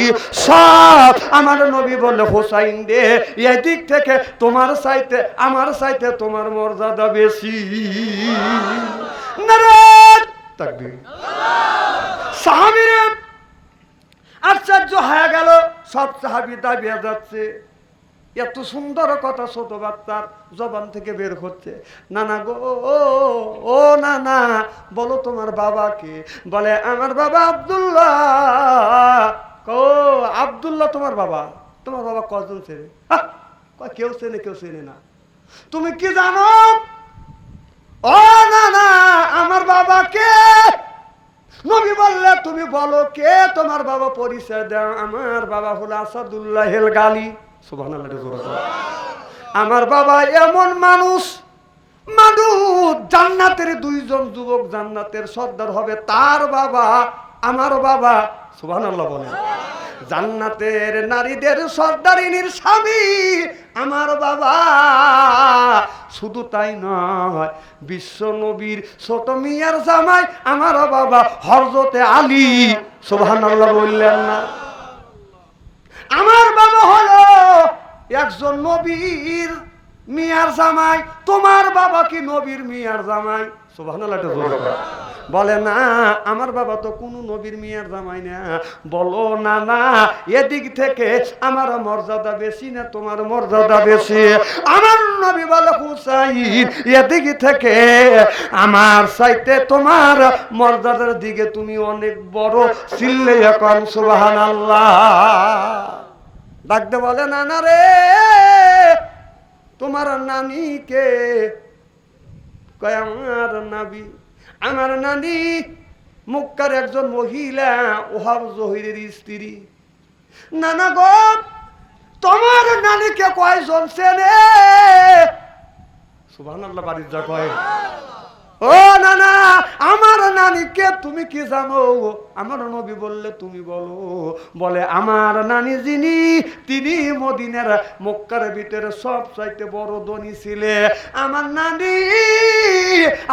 [SPEAKER 1] সব আমার নবী বলে, হোসাইন রে এদিক থেকে তোমার চাইতে আমার চাইতে তোমার মর্যাদা বেশি। নারায়ে তাকবীর। সাহাবীরা আশ্চর্য হয়ে গেল, সব সাহাবী দাঁড়িয়ে যাচ্ছে, এত সুন্দর কথা ছোট বাচ্চার জবান থেকে বের হচ্ছে। নানা গো, ও নানা, বলো তোমার বাবাকে? বলে আমার বাবা আব্দুল্লাহ। ও আব্দুল্লাহ তোমার বাবা? তোমার বাবা কজন চেনে? কেউ চেনে, কেউ চেনে না। তুমি কি জানো? ও না না, আমার বাবা কে? নবী বললে তুমি বলো কে তোমার বাবা, পরিচয় দাও। আমার বাবা হলো আসাদুল্লাহ হেল গালি। সুবহানাল্লাহ। আমার বাবা এমন মানুষ জান্নাতের দুইজন যুবক জান্নাতের সর্দার হবে, তার বাবা আমার বাবা। সুবহানাল্লাহ বলেন। জান্নাতের নারীদের সর্দারিনীর স্বামী আমার বাবা। শুধু তাই নয়, বিশ্ব নবীর ছোট মিয়ার জামাই আমার বাবা হযরতে আলী। সুবহানাল্লাহ বললেন না? আমার বাবা হলো একজন নবীর মিয়ার জামাই। তোমার বাবা কি নবীর মিয়ার জামাই? সুবহানাল্লাহ বলে না, আমার বাবা তো কোনো নবীর মিয়ার জামাই না। বলো না না, এদিক থেকে আমার মর্যাদা বেশি না তোমার মর্যাদা বেশি? আমার নবী বলে হুসাইন, এদিক থেকে আমার চাইতে তোমার মর্যাদার দিকে তুমি অনেক বড়। চিল্লে এখন সুবহানাল্লাহ। ডাকতে বলে না না রে, তোমার নানিকে? কয় আমার নাবি, আমার নানি মক্কার একজন মহিলা, ওহাব জহিরের স্ত্রী। নানা গো, তোমার নানিকে কয়জন চেনে? সুবহানাল্লাহ বাড়ির যা কয়, ও নানা আমার নানিকে তুমি কি জানো? আমার নবী বললে তুমি বলো। বলে আমার নানি যিনি, তিনি মদিনার মক্কার ভিতরে সব চাইতে বড় ধনী ছিলে। আমার নানি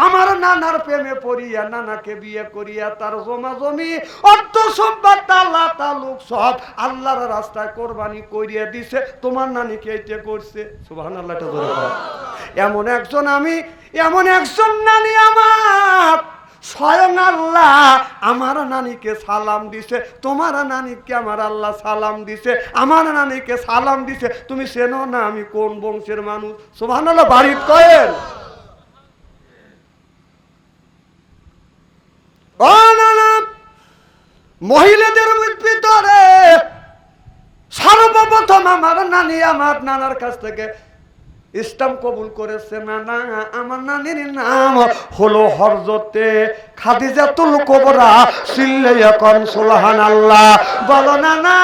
[SPEAKER 1] আমার নানার প্রেমে পড়িয়া নানাকে বিয়ে করিয়া তার জমা জমি অর্থ সম্পদ আল্লাহ তালুক সব আল্লাহর রাস্তায় কোরবানি করিয়া দিছে। তোমার নানিকে এইটা করছে। সুবহানাল্লাহ। এমন একজন আমি, এমন একজন নানি আমার, স্বয়ং আল্লাহ আমার নানিকে সালাম দিছে। তোমার নানিকে আমার আল্লাহ সালাম দিছে। আমার নানিকে সালাম দিছে। তুমি চেনো না আমি কোন বংশের মানুষ? সুবহানাল্লাহ বাড়ির কয়েন। ও নানা, মহিলাদের ভিতরে সর্বপ্রথম আমার নানি আমার নানার কাছ থেকে ইসলাম কবুল করেছে। নানা আমার নানির নাম হলো হযরতে খাদিজাতুল কুবরা। চিল্লে এখন সুবহানাল্লাহ বলো না না,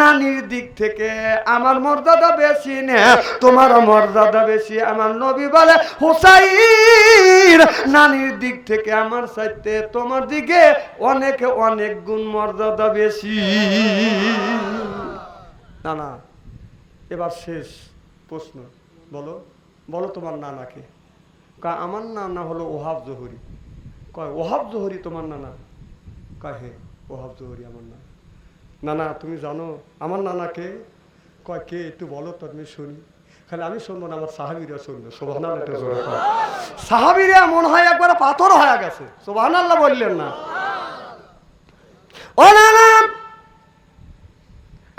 [SPEAKER 1] নানির দিক থেকে আমার মর্যাদা বেশি না তোমার মর্যাদা বেশি। আমার নবী বলে হুসাইন, নানির দিক থেকে আমার চাইতে তোমার দিকে অনেক অনেক গুণ মর্যাদা বেশি। না না, এবার শেষ প্রশ্ন, বলো বলো তোমার নানাকে? কয় আমার নানা হলো ওহাব জহুরি। কয় ওহাব জহুরি তোমার নানা? কয় হে, ওহাব জহুরি আমার নানা। নানা তুমি জানো আমার নানাকে? কয় কে, একটু বলো তো আমি শুনি। খালি আমি শুনবো না, আমার সাহাবীরা শুনবো। সুবহানাল্লাহ। সাহাবীরা মনে হয় একবার পাথর হয়ে গেছে। সুবহানাল্লাহ বললেন না? ও নানা,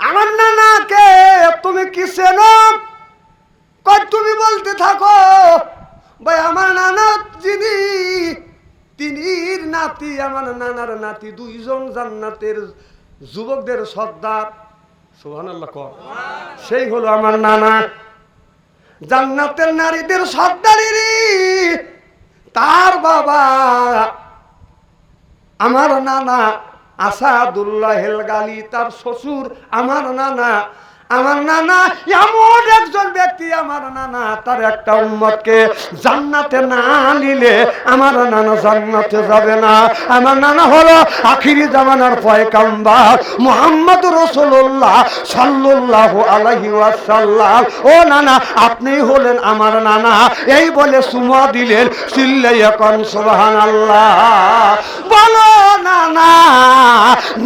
[SPEAKER 1] আমার নানাকে তুমি কি চেনো? কয় তুমি বলতে থাকো। ভাই আমার নানা যিনি, তিনি নাতি, আমার নানার নাতি, দুইজন জান্নাতের যুবকদের সর্দার। সুবহানাল্লাহ কর। সেই হলো আমার নানা। জান্নাতের নারীদের সর্দারিনী তার বাবা আমার নানা আসাদুল্লাহ হেল গালি, তার শ্বশুর আমার নানা। আমার নানা এমন একজন ব্যক্তি, আমার নানা তার একটা উম্মতকে জান্নাতে না নিলে আমার নানা জান্নাতে যাবে না। আমার নানা হলো আখিরি জামানার পয়গম্বর মুহাম্মদ রাসূলুল্লাহ সাল্লাল্লাহু আলাইহি ওয়াসাল্লাম। ও নানা, আপনি হলেন আমার নানা। এই বলে চুমা দিলেন। চিল্লাইয়া কোন সুবহানাল্লাহ বলো। নানা,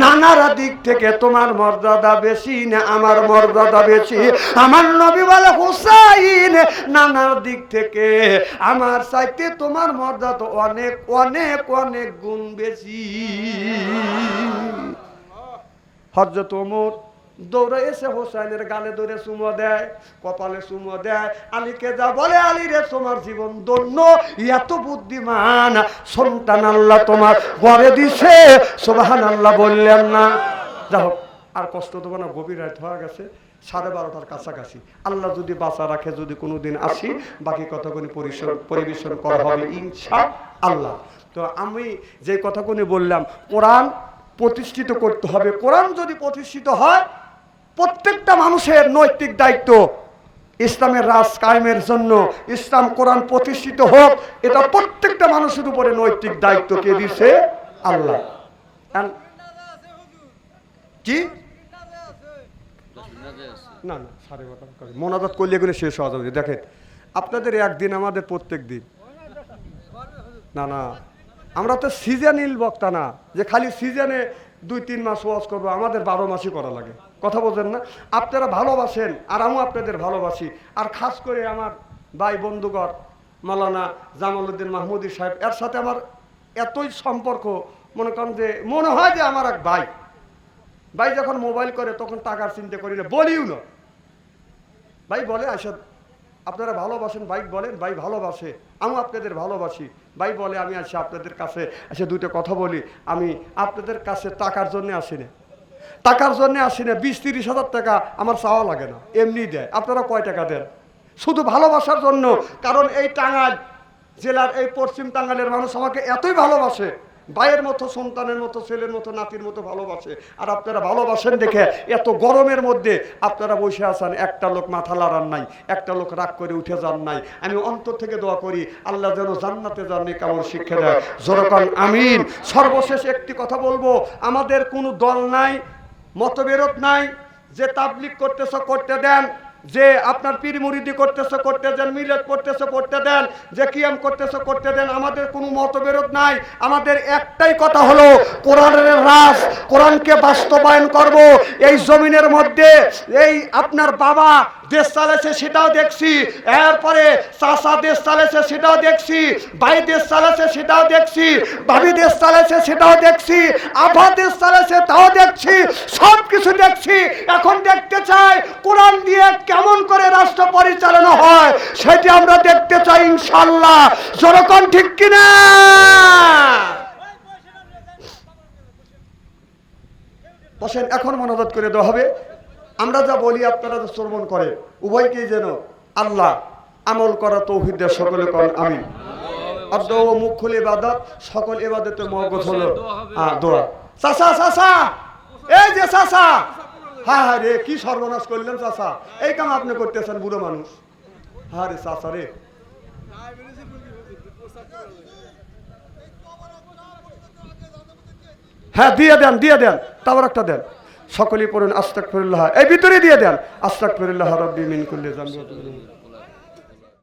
[SPEAKER 1] নানার দিক থেকে তোমার মর্যাদা বেশি না আমার মর্যাদা বেশি? আমার নবী বলে হুসাইন, নানার দিক থেকে আমার চাইতে তোমার মর্যাদা অনেক অনেক অনেক গুণ বেশি। হযরত ওমর দৌড়ে এসে হোসাইনের গালে ধরে চুমো দেয়, কপালে চুমো দেয়। আলীকে যা বলে, আলী রে তোমার জীবন ধন্য, এত বুদ্ধিমান সন্তান আল্লাহ তোমার ঘরে দিছে। সুবহানাল্লাহ বললেন না? যাই হোক, আর কষ্ট দেবো না, গভীর রাত হয়ে গেছে। 12:30টার কাছাকাছি। আল্লাহ যদি বাঁচা রাখে, যদি কোনোদিন আসি, বাকি কথাগুলি পরিবেশন করা হবে ইনশাআল্লাহ। তো আমি যে কথাগুলি বললাম, কোরআন প্রতিষ্ঠিত করতে হবে। কোরআন যদি প্রতিষ্ঠিত হয়, প্রত্যেকটা মানুষের নৈতিক দায়িত্ব ইসলামের রাজ কায়েমের জন্য, ইসলাম কোরআন প্রতিষ্ঠিত হোক, এটা প্রত্যেকটা মানুষের উপরে নৈতিক দায়িত্ব কে দিছে? আল্লাহ। কি না না, 12:30 মোনাজাত করলে এগুলো শেষ হওয়া যাবে। দেখেন, আপনাদের একদিন, আমাদের প্রত্যেক দিন। না না, আমরা তো সিজনিল বক্তা না যে খালি সিজনে 2-3 মাস ওয়াজ করবো, আমাদের 12 মাসই করা লাগে। কথা বোঝেন না? আপনারা ভালোবাসেন আর আমিও আপনাদের ভালোবাসি। আর খাস করে আমার ভাই বন্ধুগণ মাওলানা জামালউদ্দিন মাহমুদী সাহেব, এর সাথে আমার এতই সম্পর্ক, মনে করেন যে মনে হয় যে আমার এক ভাই। ভাই যখন মোবাইল করে তখন টাকার চিন্তা করি না, বলিও না। ভাই বলে আসে আপনারা ভালোবাসেন, ভাই বলেন ভাই ভালোবাসে, আমিও আপনাদের ভালোবাসি। ভাই বলে আমি আসি আপনাদের কাছে, এসে দুটো কথা বলি। আমি আপনাদের কাছে টাকার জন্য আসি না, টাকার জন্য আসি না। 20-30 হাজার টাকা আমার চাওয়া লাগে না, এমনি দেয়। আপনারা কয় টাকা দেন? শুধু ভালোবাসার জন্য। কারণ এই টাঙ্গাইল জেলার, এই পশ্চিম টাঙ্গাইলের মানুষ আমাকে এতই ভালোবাসে, ভাইয়ের মতো, সন্তানের মতো, ছেলের মতো, নাতির মতো ভালোবাসে। আর আপনারা ভালোবাসেন দেখে এত গরমের মধ্যে আপনারা বসে আছেন, একটা লোক মাথা লড়ান নাই, একটা লোক রাগ করে উঠে যান নাই। আমি অন্তর থেকে দোয়া করি আল্লাহ যেন জান্নাতে যাননি কেমন শিক্ষা দেয়। জোরকান আমিন। সর্বশেষ একটি কথা বলবো, আমাদের কোনো দল নাই, মতবিরোধ নাই। যে তাবলিগ করতেছ করতে দেন, যে আপনার পীর মুরিদি করতেছে করতে দেন, মিলাদ করতেছে করতে দেন, যে কিয়াম করতেছে করতে দেন। আমাদের কোনো মতবিরোধ নাই। আমাদের একটাই কথা হলো, কোরআনের রাজ, কোরআনকে বাস্তবায়ন করব এই জমিনের মধ্যে। এই আপনার বাবা দেশ চালাচ্ছে সেটাও দেখছি, এরপরে চাচা দেশ চালাচ্ছে সেটাও দেখছি, ভাই দেশ চালাচ্ছে সেটাও দেখছি, ভাবি দেশ চালাচ্ছে সেটাও দেখছি, আভা দেশ চালাচ্ছে তাও দেখছি, সব কিছু দেখছি। এখন দেখতে চাই কোরআন দিয়ে কেমন করে রাষ্ট্র পরিচালনা হয়, সেটি আমরা দেখতে চাই ইনশাআল্লাহ। জনগণ ঠিক কিনা? বসেন, এখন মনোজাত করে দেওয়া হবে। আমরা যা বলি আপনারা যা শ্রবণ করেন, উভয়কেই যেন আল্লাহ আমল করা তৌফিক দেয়। সকলে করেন আমিন। আর দোয়া মুখ খুলে ইবাদত, সকল ইবাদতে মওকুফ হলো দোয়া। চাচা চাচা, এই যে চাচা, হ্যাঁ হ্যাঁ রে, কি সর্বনাশ করলেন চাচা, এই কাম আপনি করতেছেন, বুড়ো মানুষ। হ্যাঁ রে চাচা রে, হ্যাঁ দিয়ে দেন, দিয়ে দেন, তারপর একটা দেন। সকলেই পড়ুন আস্তাগফিরুল্লাহ, এই ভিতরে দিয়ে দেন। আস্তাগফিরুল্লাহ রাব্বি মিন কুল্লি যামবি।